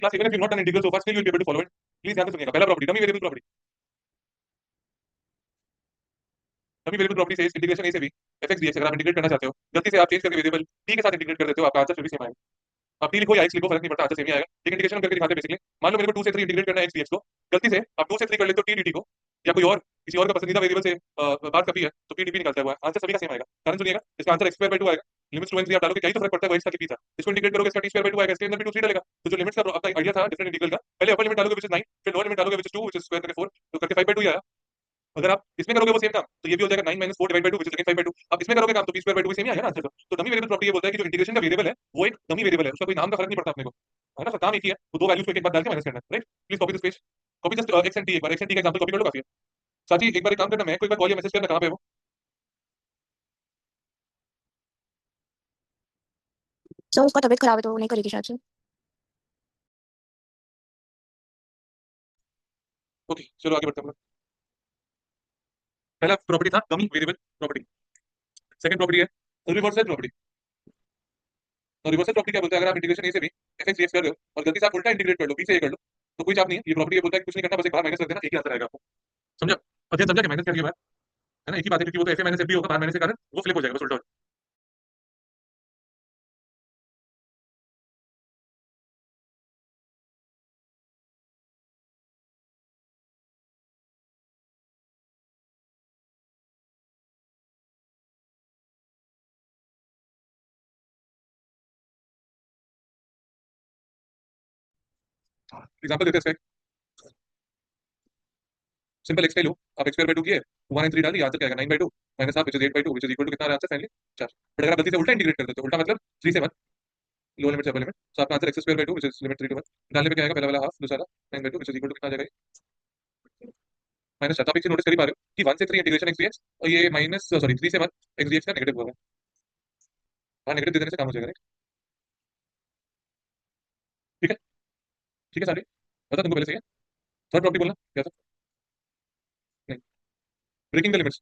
class even if you've not done integral so far still you'll be able to follow it. Please ध्यान से सुनिएगा. पहला property dummy variable property. Dummy variable property से integration A से B fx dx अगर आप integrate करना चाहते हो गलती से आप चेंज करके वेरिएबल t के साथ इंटीग्रेट कर देते हो आपका आंसर फिर भी सेम आएगा. आप t लिखो या x लिखो फर्क नहीं पड़ता, आंसर सेम ही आएगा. एक इंटीग्रेशन हम करके दिखाते हैं बेसिकली. मान लो मेरे को 2 से 3 इंटीग्रेट करना है x dx को. गलती से आप 2 से 3 कर लेते हो t dt को या कोई और किसी और का पसंदीदा वेरिएबल से बात करती है तो p dp निकलता है. आंसर सभी का सेम आएगा. कारण सुनिएगा, इसका आंसर x2/2 आएगा. लिमिट्स 2 and 3 आप डालोगे क्या ही तो फर्क पड़ता है, वही इसका की था. इसको इंटीग्रेट करोगे इसका t2/2 आएगा, इसके अंदर भी 2 3 डालेगा. तो जो लिमिट्स का आपका आइडिया था डिफरेंट इंटीग्रल का, पहले अपर लिमिट डालोगे which is 9, फिर लोअर लिमिट डालोगे which is 2 which is square करके 4 तो करके 5/2 ही आया. अगर आप इसमें करोगे वो सेम काम तो ये भी हो जाएगा 9 - 4 divide by 2 which is again 5/2. आप इसमें करोगे काम तो p2/2 सेम ही आएगा ना आंसर. तो डमी वेरिएबल प्रॉपर्टी ये बोलता है कि जो इंटीग्रेशन का वेरिएबल है वो एक डमी वेरिएबल है, उसका कोई नाम का फर्क नहीं पड़ता अपने को, है ना. काम एक ही है, वो दो वैल्यूज को एक एक बार डाल के माइनस करना है. Right, please copy this page. Copy just x and t एक बार x and t का एग्जांपल कॉपी कर लो, काफी है. साथी एक बार एक काम करना, मैं कोई बार कॉल या मैसेज करना, कहां पे है वो. सर उसका तबीयत खराब है तो नहीं करेगी शायद से. ओके चलो आगे बढ़ते हैं. पहला प्रॉपर्टी था dummy variable property. Second property है रिवर्सल प्रॉपर्टी. तो रिवर्सल प्रॉपर्टी क्या बोलता है, अगर आप इंटीग्रेशन ए से बी fx dx कर रहे हो और गलती से आप उल्टा इंटीग्रेट कर लो b से a कर लो तो कोई चाप नहीं है. ये प्रॉपर्टी ये बोलता है कि कुछ नहीं करना, बस एक बार माइनस कर देना, एक ही आंसर आएगा आपको. समझा? अध्ययन समझा कि माइनस क्या है ना, एक ही बात है, क्योंकि वो तो fa - fb होगा, बाहर माइनस के कारण वो फ्लिप हो जाएगा, बस उल्टा. एग्जांपल देते हैं इसका. सिंपल x का लो, आप x2/2 किए 1 and 3 डाल दिया, आंसर क्या आएगा 9/2 minus half which is 8/2 which is equal to कितना आ रहा है आंसर फाइनली 4. बट अगर आप गलती से उल्टा इंटीग्रेट कर देते हो, उल्टा मतलब 3 से 1 लोअर लिमिट से अपर लिमिट, तो आपका answer x2/2 which is limit 3 to 1 डालने पे क्या आएगा, पहला वाला हाफ दूसरा 9/2 which is equal to कितना आ जाएगा माइनस 4. तो आप एक चीज नोटिस कर ही पा रहे हो कि 1 से 3 इंटीग्रेशन x dx और ये माइनस सॉरी 3 से 1 x dx का नेगेटिव होगा. हाँ नेगेटिव दे देने से काम हो जाएगा. राइट, ठीक है. ठीक है सारी बता तुमको पहले से. थर्ड प्रॉपर्टी बोलना क्या था. नहीं, ब्रेकिंग द लिमिट्स.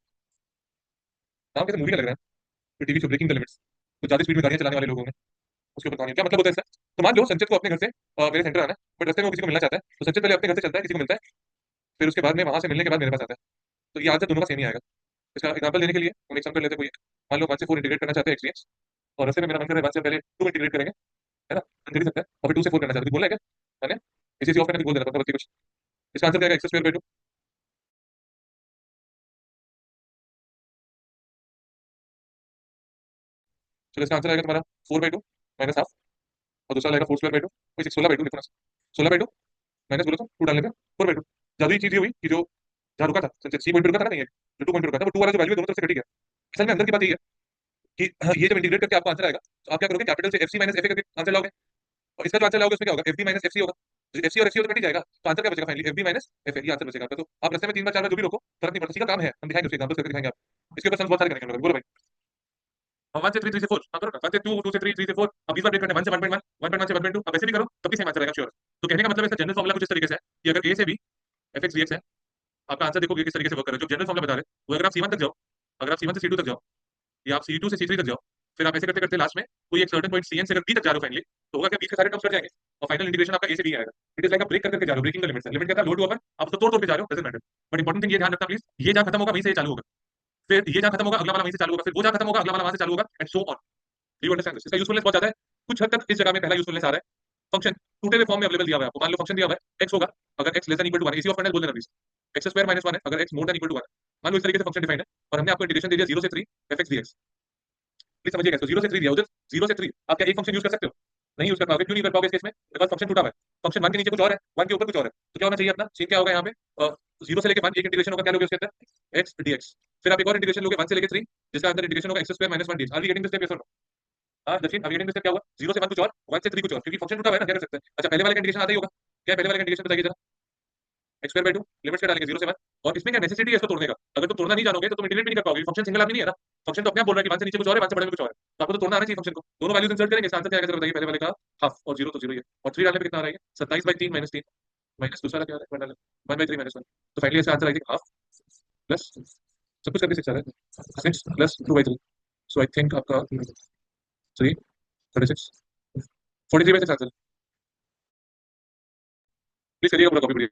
नाम कैसे मूवी का लग रहा है, TV show breaking the limits. तो ज्यादा स्पीड में गाड़ियां चलाने वाले लोग होंगे, उसके ऊपर कहानी. क्या मतलब होता है इसका. तो मान लो संचित को अपने घर से मेरे सेंटर आना है, बट रास्ते में वो किसी को मिलना चाहता है, तो संचित पहले अपने घर से चलता है, किसी को मिलता है, फिर उसके बाद में वहां से मिलने के बाद मेरे पास आता है. तो ये आंसर दोनों का सेम ही आएगा. इसका एग्जांपल देने के लिए हम एक सम कर लेते हैं. कोई मान लो 1 से 4 इंटीग्रेट करना चाहते हैं x dx और रास्ते में मेरा मन कर रहा है 1 से पहले 2 इंटीग्रेट करेंगे, है ना, कर ही सकता है, और फिर 2 से 4 करना चाहते हैं. बोला है क्या मैंने, इसी चीज ऑफ करने बोल देना पड़ता है कुछ. इसका आंसर क्या आएगा x2/2. चलो इसका आंसर आएगा तुम्हारा 4/2 माइनस हाफ और दूसरा आएगा 4/2 वही 16/2 लिखो ना. 16/2 माइनस बोलो तो 2 डालने पे 4/2. जादू ही चीज ये हुई कि जो जहाँ रुका था सी पॉइंट पे रुका था ना, नहीं है जो 2 पॉइंट पे रुका था, वो 2 वाला जो वैल्यू है दोनों तरफ से कट गया. असल में अंदर की बात ये है कि ये जब इंटीग्रेट करके आपको आंसर आएगा तो आप क्या करोगे, कैपिटल से fc - fa करके आंसर लाओगे, और इसका जो आंसर लाओगे उसमें क्या होगा, fb - fc होगा. जो fc और fc तो कट ही जाएगा, तो आंसर क्या बचेगा फाइनली fb - fa. ये आंसर बचेगा आपका. तो आप रास्ते में 3 बार 4 बार जो भी रोको फर्क नहीं पड़ता, सीधा काम है, हम दिखाएंगे उसके एग्जांपल करके दिखाएंगे आप. इसके ऊपर सम बहुत सारे करेंगे हम लोग. बोलो भाई. 1 से 3 3 से 4 हाँ करो ना. 1 से 2 2 से 3 3 से 4. अब इस बार ब्रेक करना है 1 से 1.1 1.1 से 1.2. अब ऐसे भी करो तब भी सेम आंसर आएगा श्योर. तो कहने का मतलब है इसका जनरल फॉर्मूला कुछ इस तरीके से है कि अगर a से b fx dx है, आपका आंसर देखो ये किस तरीके से वर्क कर रहा है. जो जनरल फॉर्मूला बता रहे हैं वो अगर आप c1 तक जाओ, अगर आप c1 से c2 तक जाओ या आप c2 से c3 तक जाओ, फिर आप ऐसे करते करते लास्ट में कोई एक सर्टेन पॉइंट cn से अगर b तक जा रहे हो फाइनली, तो होगा क्या, b के सारे टर्म्स कट जाएंगे और फाइनल इंटीग्रेशन आपका a से b आएगा. It is like a break कर करके जा रहे हो, ब्रेकिंग द लिमिट्स. लिमिट कहता है लो टू अपर, आप तो तोड़ तोड़ के जा रहे हो, doesn't matter. But important thing ये ध्यान रखना प्लीज, ये जहां खत्म होगा वहीं से ये चालू होगा, फिर ये जहां खत्म होगा अगला वाला वहीं से चालू होगा, फिर वो जहां खत्म होगा अगला वाला वहां से चालू होगा and so on. You understand this. इसका यूजफुलनेस बहुत ज्यादा है. कुछ हद तक इस जगह में पहला यूजफुलनेस आ रहा है. फंक्शन टूटे हुए फॉर्म में अवेलेबल दिया हुआ है आपको. मान लो फंक्शन दिया हुआ है x होगा अगर x less than equal to 1, इसी ऑफ फाइनल बोल देना प्लीज. x² - 1 है अगर x more than equal to 1. मान लो इस तरीके से फंक्शन डिफाइंड है और हमने आपको इंटीग्रेशन दे दिया 0 से 3 fx dx. प्लीज समझिएगा इसको. 0 से 3 दिया, उधर 0 से 3 आप क्या एक फंक्शन यूज कर सकते हो, नहीं यूज कर पाओगे. क्यों नहीं कर पाओगे इस केस में, बिकॉज फंक्शन टूटा हुआ है. फंक्शन 1 के नीचे कुछ और है, 1 के ऊपर कुछ और है. तो क्या होना चाहिए अपना सीन क्या होगा यहाँ पे, 0 से लेके 1 एक इंटीग्रेशन होगा, क्या लोगे उसके अंदर x dx. फिर आप एक और इंटीग्रेशन लोगे 1 से लेके 3 जिसका अंदर इंटीग्रेशन होगा x² - 1 dx. Are we getting this step, yes और नो. हाँ दक्षिण अभी गेटिंग दिस स्टेप. क्या हुआ, 0 से 1 कुछ और 1 से 3 कुछ और, क्योंकि फंक्शन टूटा हुआ है ना, क्या कर सकते हैं. अच्छा पहले वाले का इंटीग्रेशन आता ही होगा. क्या है पहले वाले का इंटीग्रेशन बताइए जरा. x²/2 लिमिट्स क्या डालेंगे 0 से 1. और इसमें क्या नेसेसिटी है इसको तोड़ने का, अगर तुम तोड़ना नहीं जानोगे तो तुम इंटीग्रेट भी नहीं कर पाओगे. फंक्शन सिंगल आदमी नहीं है ना, फंक्शन तो अपने आप बोल रहा है कि 1 से नीचे कुछ और है 1 से बड़े में कुछ और है, तो आपको तो तोड़ना आना चाहिए फंक्शन को. दोनों वैल्यूज इंसर्ट करेंगे, इसका आंसर क्या आएगा जरा बताइए. पहले वाले का हाफ और 0 तो 0 ही है, और 3 डालने पे कितना आ रहा है 27/3 - 3 माइनस दूसरा क्या आ रहा है 1 डालने 1/3 - 1. तो फाइनली इसका आंसर आएगा हाफ प्लस सब कुछ करके 6 आ रहा है 6 प्लस 2/3. सो आई थिंक आपका 3 36 43/6 आंसर. प्लीज करिएगा पूरा कॉपी पढ़िए।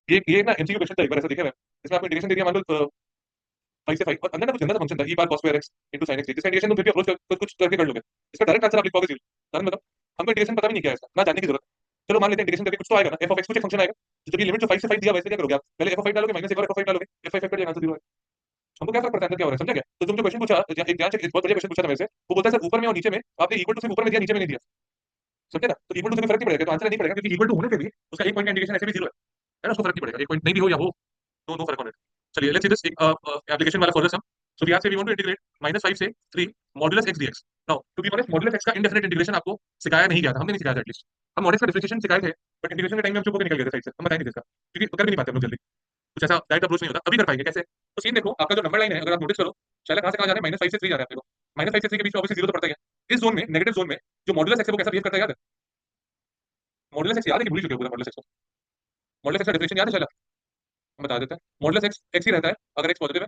ये ना एमसीक्यू क्वेश्चन था, एक बार ऐसा देखा है इसमें आपको इंटीग्रेशन दे दिया मान लो 5 से 5 और अंदर ना कुछ जनरल फंक्शन था e बार cos square x into sin x जिसका इंटीग्रेशन तुम फिर भी अप्रोच कर कुछ करके कर लोगे, इसका डायरेक्ट आंसर आप लिख पाओगे जीरो। कारण बताओ, हमको इंटीग्रेशन पता भी नहीं क्या है इसका, ना जानने की जरूरत। चलो मान लेते हैं इंटीग्रेशन करके कुछ तो आएगा ना, f of x कुछ एक फंक्शन आएगा, तो जब ये लिमिट जो 5 से 5 दिया वैसे क्या करोगे आप, पहले f of 5 डालोगे माइनस एक और f of 5 डालोगे, f 5 कट जाएगा, आंसर जीरो है। हमको क्या फर्क पड़ता है अंदर क्या हो रहा है, समझा क्या? तो तुम जो क्वेश्चन पूछा, एक ध्यान से, एक बहुत बढ़िया क्वेश्चन पूछा था वैसे, वो बोलता है सर ऊपर में और नीचे में आपने इक्वल टू सिर्फ ऊपर में दिया नीचे में नहीं दिया, समझे ना? तो इक्वल टू से कोई फर्क नहीं पड़ेगा, तो आंसर नहीं पड़ेगा क्योंकि इक्वल टू होने पे भी उसका एक पॉइंट का इंडिकेशन ऐसे भी जीरो है ना, उसको फर्क नहीं पड़ेगा, एक पॉइंट नहीं भी हो या हो, नो नो फर्क ऑन इट। चलिए लेट्स सी दिस एप्लीकेशन वाला further sum. So we say we want to integrate -5 से 3 modulus x dx। Now to be honest modulus x का इंडेफिनिट इंटीग्रेशन आपको सिखाया नहीं गया था, हमने नहीं सिखाया था एटलीस्ट। हम मॉडुलस का डिफरेंशिएशन सिखाए थे, बट इंटीग्रेशन के टाइम में हम चुप होकर निकल गए थे साइड से, हम बताए नहीं थे इसका, क्योंकि कर भी नहीं पाते हम लोग जल्दी, कुछ ऐसा डायरेक्ट अप्रोच नहीं होता। अभी कर पाएंगे कैसे? तो सीन देखो, आपका जो नंबर लाइन है अगर आप नोटिस करो, चला कहां से कहां जा रहा है, -5 से 3 जा रहा है, देखो -5 से 3 के बीच में ऑब्वियसली जीरो तो पड़ता ही है। इस जोन में, नेगेटिव जोन में, जो मॉडुलस x है वो कैसा बिहेव करता है याद है? मॉडुलस x याद है कि भूल ही चुके हो पूरा मॉडुलस x को? मॉडुलस x का डेफिनेशन याद है? चला हम बता देते हैं। मॉडुलस x x ही रहता है अगर x पॉजिटिव है,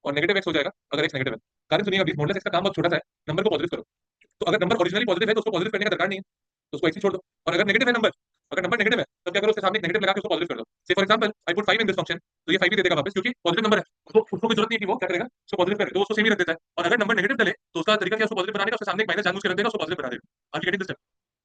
और नेगेटिव x हो जाएगा अगर x नेगेटिव है। कारण सुनिएगा प्लीज, मॉडुलस x का काम बहुत छोटा सा है, नंबर को पॉजिटिव करो। तो अगर नंबर ओरिजिनली पॉजिटिव है तो उसको पॉजिटिव करने का दरकार नहीं है, तो उसको x ही छोड़ दो। और अगर नेगेटिव है नंबर, अगर नंबर नेगेटिव है तब क्या करो, उसके सामने एक नेगेटिव लगा के उसको पॉजिटिव कर दो। से for example I put 5 in this function, तो ये 5 ही दे देगा वापस, क्योंकि पॉजिटिव नंबर है, उसको कोई जरूरत नहीं है कि वो क्या करेगा, उसको पॉजिटिव करे, तो उसको सेम ही रख देता है। और अगर नंबर नेगेटिव डले तो उसका तरीका क्या है, उसको पॉजिटिव बनाने का, उसके सामने एक माइनस जानबूझ के रख देगा, उसको पॉजिटिव बना देगा। Are you getting this step?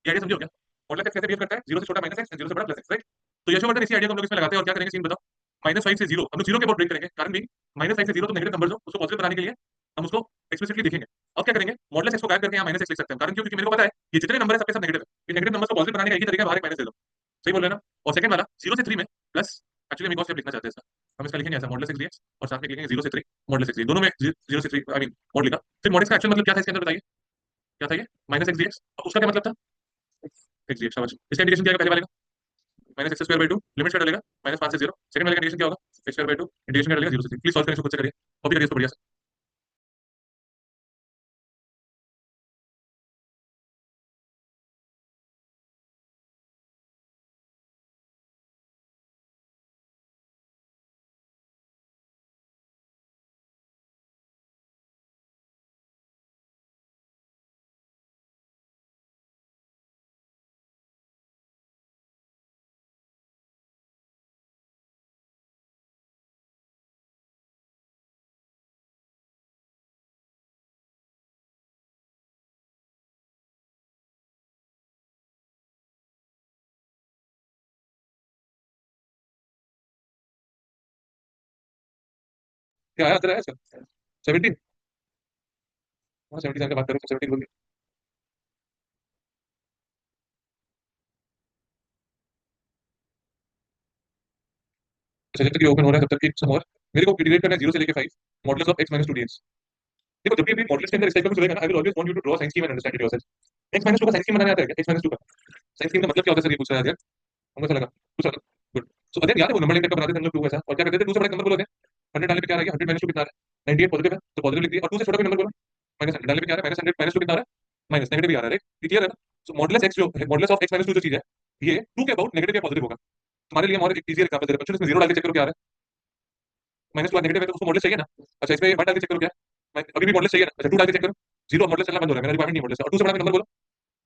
ये आइडिया समझे हो क्या? मॉडुलस x कैसे बिहेव करता है, जीरो से छोटा माइनस x, जीरो से बड़ा प्लस x, राइट? तो यशोवर्धन इसी आइडिया को हम लोग इसमें लगाते हैं, और क्या करेंगे सीन बताओ। -5 से जीरो, हम लोग जीरो के अबाउट ब्रेक करेंगे, कारण भी -5 से जीरो तो नेगेटिव नंबर हो, उसको पॉजिटिव बनाने के लिए हम उसको एक्सप्लिसिटली देखेंगे। अब क्या करेंगे, मॉडुलस x को गायब करके यहाँ माइनस x लिख सकते हैं, कारण क्यों? क्योंकि मेरे को पता है ये जितने नंबर है सबके सब नेगेटिव है, ये नेगेटिव नंबर को पॉजिटिव बनाने का एक ही तरीका है, बाहर एक माइनस दे दो। सही बोल रहे हैं ना? और सेकंड वाला 0 से 3 में प्लस, एक्चुअली हम एक और स्टेप लिखना चाहते हैं इसका, हम इसका लिखेंगे ऐसा मॉडुलस x dx, और साथ में लिखेंगे 0 से 3 मॉडुलस x dx, दोनों में 0 से 3 आई मीन मॉड लिखा। फिर मॉड x का एक्चुअल मतलब क्या था इसके अंदर बताइए, क्या था ये? -x dx, और उसका क्या मतलब था? x dx, समझ। इसका इंडिकेशन क्या है पहले वाले का? -x² 2, लिमिट क्या डालेगा? -5 से 0। सेकंड वाले का इंडिकेशन क्या होगा? x² 2, इंडिकेशन क्या डालेगा? 0 से 3। प्लीज सॉल्व करें इसको, खुद से करिए, कॉपी करिए इसको बढ़िया से। क्या आया, आंसर आया इसका? 17। हाँ 17 की बात करो तो 17 बोलिए। अच्छा, जब तक ये ओपन हो रहा है तब तक एक सम और, मेरे को इंटीग्रेट करना है 0 से लेके 5 मॉडुलस ऑफ x - 2 dx। देखो जब भी मॉडुलस के अंदर इस टाइप का कुछ रहेगा ना, I will always want you to draw sign scheme and understand it yourself. x - 2 का साइन स्कीम बनाना आता है क्या? x - 2 का साइन स्कीम का मतलब क्या होता है सर, ये पूछ रहा है यार, हमको ऐसा लगा कुछ अलग। गुड। सो अध्ययन याद है वो नंबर लाइन टाइप का बनाते थे हम लोग 2 ऐसा, और क्या करते थे, 2 से बड़ा नंबर बोलोगे, 100 डालने पे क्या आ गया, 100 - 2 कितना आ रहा है, 98 पॉजिटिव है तो पॉजिटिव लिख दिया, और 2 से छोटा कोई नंबर बोलो, -100 डालने पे क्या आ रहा है, -100 - 2 कितना आ रहा है, माइनस नेगेटिव भी आ रहा है, राइट? ये क्लियर है ना? सो मॉडुलस x जो है, मॉडुलस ऑफ x - 2 जो चीज है, ये 2 के अबाउट नेगेटिव या पॉजिटिव होगा। तुम्हारे लिए हम और एक इजी एग्जांपल दे रहे हैं बच्चों, इसमें 0 डाल के चेक करो क्या आ रहा है, -2 नेगेटिव है तो उसको मॉडुलस चाहिए ना। अच्छा इसमें 1 डाल के चेक करो क्या, अभी भी मॉडुलस चाहिए ना। अच्छा 2 डाल के चेक करो, 0 मॉडुलस चलना बंद हो रहा है, मेरा रिक्वायरमेंट नहीं मॉडुलस, और 2 से बड़ा नंबर बोलो,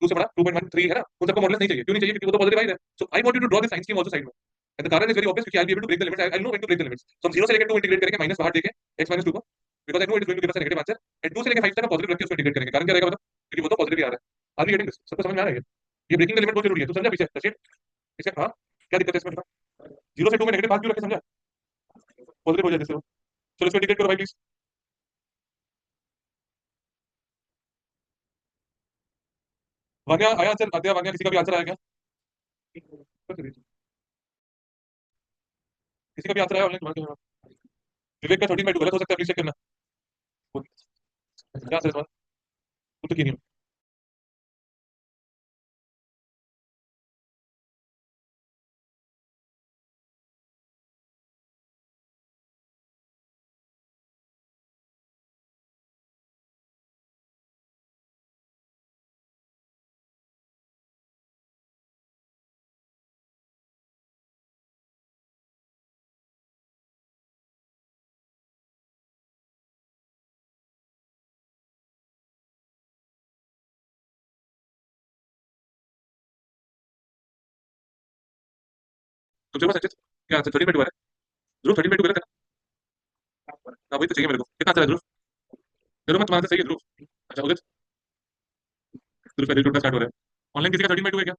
2 से बड़ा 2.13 है ना, उन सबको मॉडुलस नहीं चाहिए, क्यों नहीं चाहिए? क्योंकि वो तो पॉजिटिव आ ही रहा है। So I want you to draw this sign scheme also side में, एंड द कारण इज वेरी ऑब्वियस, क्योंकि I will be able to break the limits, I know when to break the limits. So हम 0 से लेकर 2 integrate करेंगे, minus बाहर देके x - 2 को, because I know it is going to give us a negative answer, and 2 से लेकर 5 तक हम पॉजिटिव रख के उसको इंटीग्रेट करेंगे। कारण क्या रहेगा बताओ, क्योंकि वो तो पॉजिटिव ही आ रहा है। Are you getting this? सबको समझ में आ रहा है ये ब्रेकिंग द लिमिट बहुत जरूरी है, तू समझा पीछे रशिद? इसे हां, क्या दिक्कत है इसमें बता? 0 से 2 में नेगेटिव भाग क्यों रखे, समझा? पॉजिटिव हो जाए जैसे वो। चलो इसको इंटीग्रेट करो भाई प्लीज। वान्या आया आंसर? अध्याय वान्या, किसी का भी आंसर आया क्या? किसी का भी आंसर आया ऑनलाइन तुम्हारा विवेक का 13/2 गलत हो सकता है, प्लीज चेक करना। क्या आंसर है तुम्हारा? तुम तो की नहीं हो। तुमसे पास अच्छे क्या आंसर 13/2 है? ध्रुव 13/2 गलत है ना? हाँ वही तो चाहिए मेरे को। कितना आंसर है ध्रुव? ध्रुव मैं तुम्हारा आंसर सही है ध्रुव। अच्छा उदित, ध्रुव पहले टूटना स्टार्ट हो रहा है। ऑनलाइन किसी का 13/2 है क्या?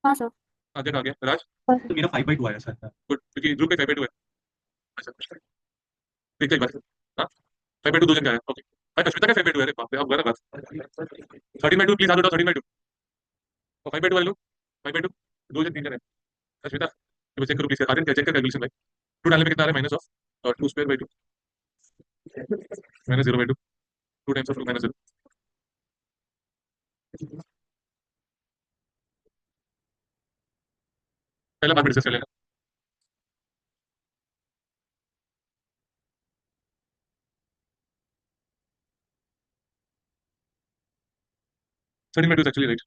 हाँ सर। हाँ देखा आ गया राज। हाँ तो मेरा 5/2 आया सर। गुड, क्योंकि ध्रुव का 5/2 है। अच्छा देखते एक बार। हाँ 5/2 दो जन का है, ओके। भाई अश्विता का 5/2 है, अरे बाप रे, अब गलत बात। 13/2 प्लीज हाथ उठाओ 13/2। और 5/2 वाले लोग 5/2 दो जन तीन जन है। अश्विता चेक करो प्लीज, आर्यन चेक कर कैलकुलेशन भाई। टू डालने में कितना आ रहा है? Minus of 2² by 2 minus 0/2 two times of 2 minus 0। पहला बात डिस्कस कर लेना। 13/2 actually right.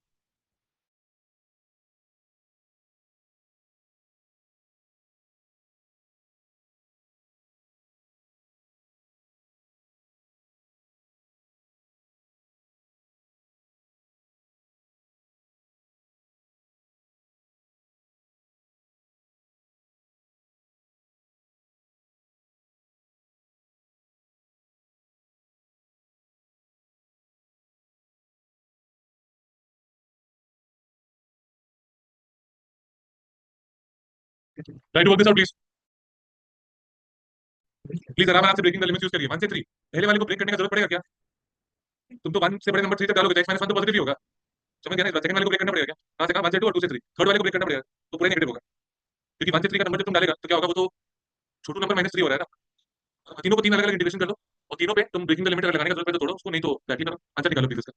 Right work this out please. Please आराम आराम से ब्रेकिंग द लिमिट्स यूज करिए। 1 से 3 पहले वाले को ब्रेक करने का जरूरत पड़ेगा क्या? तुम तो 1 से बड़े नंबर 3 तक डालोगे तो x - 1 तो पॉजिटिव ही होगा। समझ गया ना? सेकंड वाले को ब्रेक करना पड़ेगा क्या? कहां से कहां? 1 से 2 और 2 से 3। थर्ड वाले को ब्रेक करना पड़ेगा तो पूरा नेगेटिव होगा, क्योंकि 1 से 3 का नंबर जब तुम डालेगा तो क्या होगा? वो तो छोटू नंबर -3 हो रहा है ना। तीनों को तीन अलग अलग इंटीग्रेशन कर दो और तीनों पे तुम ब्रेकिंग द लिमिट अगर लगाने का जरूरत है तो तोड़ो उसको, नहीं तो बैठ ही करो। आंसर निकालो प्लीज इसका।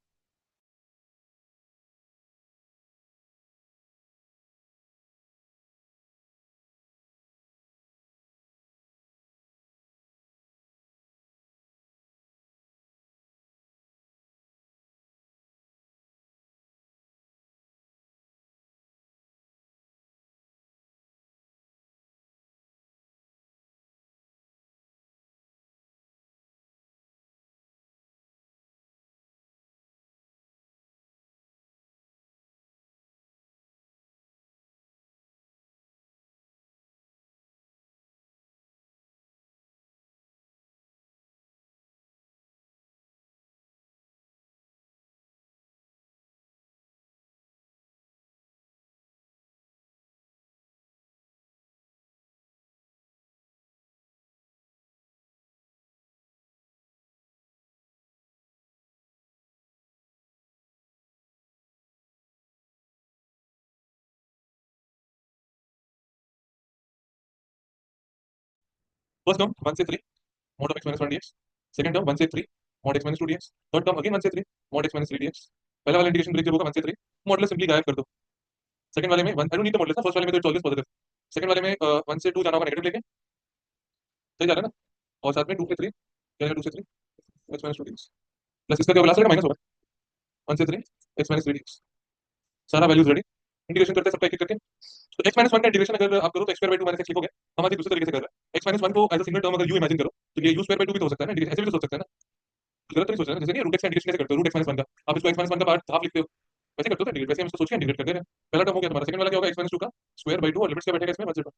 फर्स्ट टर्म 1 से 3 mod of x - 1 dx। Second term 1 से 3 mod x - 2 dx। Third term again 1 से 3 mod x - 3 dx। पहला वाला इंटीग्रेशन ब्रेक जब होगा 1 से 3 मॉडुलस सिंपली गायब कर दो। सेकंड वाले में 1 I don't need the modulus ना, फर्स्ट वाले में तो इट्स ऑलवेज पॉजिटिव। सेकंड वाले में 1 से 2 जाना होगा नेगेटिव लेके, सही जा रहा है ना? और साथ में 2 से 3 क्या 2 से 3 x - 2 dx प्लस इसका क्या होगा? लास्ट वाला माइनस होगा 1 से 3 x - 3 dx। सारा वैल्यूज रेडी। इंटीग्रेशन करते हैं सबका एक एक करके। तो x - 1 का इंटीग्रेशन अगर आप करो तो x² - 2 - x लिखोगे। हम आज एक दूसरे तरीके से कर रहे हैं। x - 1 को एज अ सिंगल टर्म अगर u इमेजिन करो तो ये u² 2 भी तो हो सकता है ना, इंटीग्रेशन ऐसे भी तो सोच सकते हैं ना। गलत तो नहीं सोच रहे ना? जैसे नहीं रूट x का इंटीग्रेशन कैसे करते हो? रूट x - 1 का आप इसको x - 1 का पार्ट हाफ लिखते हो, वैसे करते हो ना इंटीग्रेट। वैसे हम इसको सोच के इंटीग्रेट कर दे रहे हैं। पहला टर्म हो गया तुम्हारा। सेकंड वाला क्या होगा? x - 2 का स्क्वायर बाय 2 और लिमिट्स क्या बैठेगा इसमें 1 से 2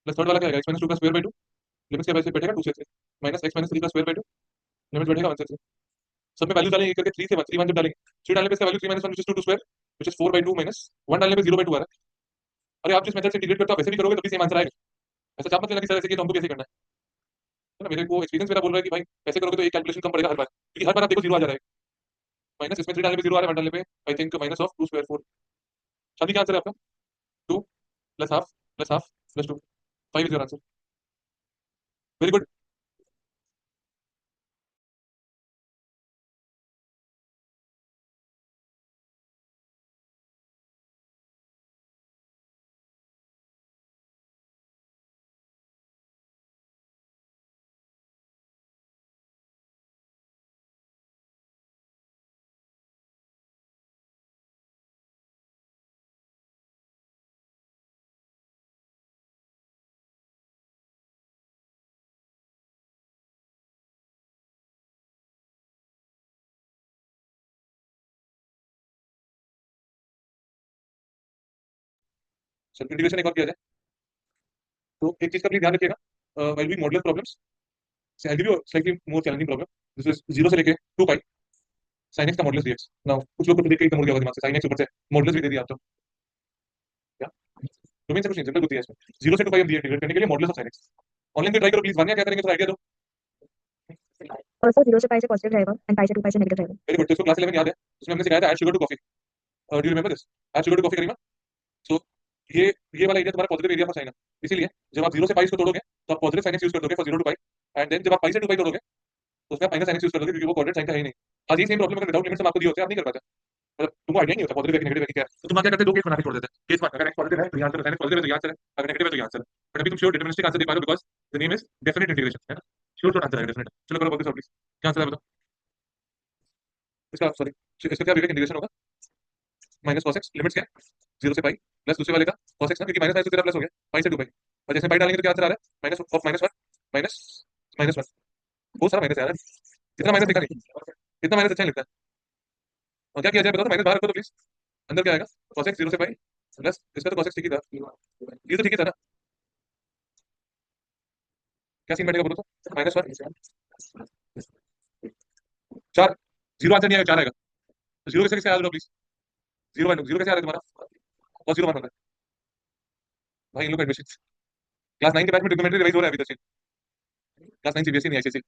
प्लस थर्ड वाला क्या आएगा? x - 2 का स्क्वायर बाय 2 लिमिट्स क्या वैसे बैठेगा 2 से 3 माइनस x - 3 का स्क्वायर बाय 2 लिमिट्स बैठेगा 1 से 3। सब में वैल्यू डालेंगे एक करके 3 से 1 3 1 जब डालेंगे 3 डालने पे इसका value 3 - 1 which is 2 2 square which is 4/2 minus 1 डालने पे 0/2 आ रहा है। अरे आप जिस मेथड से इंटीग्रेट करते हो आप वैसे भी करोगे तो भी सेम आंसर आएगा। ऐसा चाप मत लेना कि सर ऐसे किया तो हमको कैसे करना है ना? मेरे को एक्सपीरियंस मेरा बोल रहा है कि भाई ऐसे करोगे तो एक कैलकुलेशन कम पड़ेगा हर बार, क्योंकि हर बार आप देखो 0 आ जा रहा है। माइनस इसमें 3 डालने पे 0 आ रहा है, 1 डालने पे I think minus of 2 square 4। शादी क्या आंसर है आपका? 2 plus half plus half plus 2 5 is your answer. Very good. Sir integration एक और किया जाए तो एक चीज का प्लीज ध्यान रखिएगा, वेल बी मॉडुलर प्रॉब्लम्स से I give you slightly more challenging problem. This is 0 से लेके 2 पाई sin x का मॉडुलस dx। नाउ कुछ लोग को तो देख के एकदम उड़ गया होगा दिमाग से, sin x ऊपर से मॉडुलस भी दे दिया आप तो क्या डोमेन से कुछ नहीं, सिंपल बुद्धि है इसमें। 0 से 2 पाई हम इंटीग्रेट करने के लिए modulus of sin x। Online पे ट्राई करो प्लीज, वानिया क्या करेंगे, थोड़ा आइडिया दो। और सर 0 से पाई से पॉजिटिव रहेगा एंड पाई से 2 पाई से नेगेटिव रहेगा। Very good. तो इसको क्लास 11 याद है, उसमें हमने सिखाया था add sugar to coffee. Do you remember this? Add sugar to coffee Karima. So ये ये वाला एरिया तुम्हारा पॉजिटिव एरिया फॉर साइन है। इसीलिए जब आप 0 से पाई को तोड़ोगे तो आप पॉजिटिव साइन एक्स यूज कर दोगे for 0 to pi. And then जब आप पाई से 2 पाई तोड़ोगे तो उसमें आप माइनस साइन एक्स यूज कर दोगे, क्योंकि वो कोऑर्डिनेट साइन का है ही नहीं। आज ये सेम प्रॉब्लम अगर विदाउट लिमिट्स हम आपको दिए होते आप नहीं कर पाते। मतलब तुमको आइडिया नहीं होता पॉजिटिव है कि नेगेटिव है कि क्या है, तो तुम क्या करते, दो केस बना के छोड़ देते। केस 1 अगर एक्स पॉजिटिव है तो यहाँ चलो, साइन एक्स पॉजिटिव है तो यहाँ चले, अगर नेगेटिव है तो यहाँ चले। बट अभी तुम श्योर डिटरमिनिस्टिक आंसर दे पा रहे हो because the name is definite integration, है ना। श्योर श्योर आंसर है डेफिनेट। चलो करो वापस प्लीज, क्या आंसर है बताओ इसका। सॉरी, इसका क्या विवेक इंटीग्रेशन होगा? माइनस cos x लिमिट्स क्या है? 0 से पाई प्लस दूसरे वाले का cos x ना, क्योंकि माइनस है तो तेरा प्लस हो गया पाई से 2 पाई। और जैसे पाई डालेंगे तो क्या आंसर आ रहा है? Minus of minus 1 minus minus 1। बहुत सारा माइनस है यार, इतना माइनस दिखा नहीं, इतना माइनस अच्छा नहीं लगता। और क्या किया जाए बताओ, तो माइनस बाहर रखो तो प्लीज। अंदर क्या आएगा? cos x 0 से पाई प्लस इसका तो cos x ठीक ही था, ये तो ठीक ही था ना। क्या सीन बैठेगा बोलो तो? -1 4। जीरो आंसर नहीं आएगा, 4 आएगा। तो जीरो कैसे याद रखो प्लीज? जीरो 1 जीरो कैसे आ रहा है तुम्हारा? और जीरो 1 होगा भाई इन लोग का एडमिशन। क्लास 9 के बैच में ट्रिग्नोमेट्री रिवाइज हो रहा है अभी तक। क्लास 9 सीबीएसई नहीं आईसीएसई।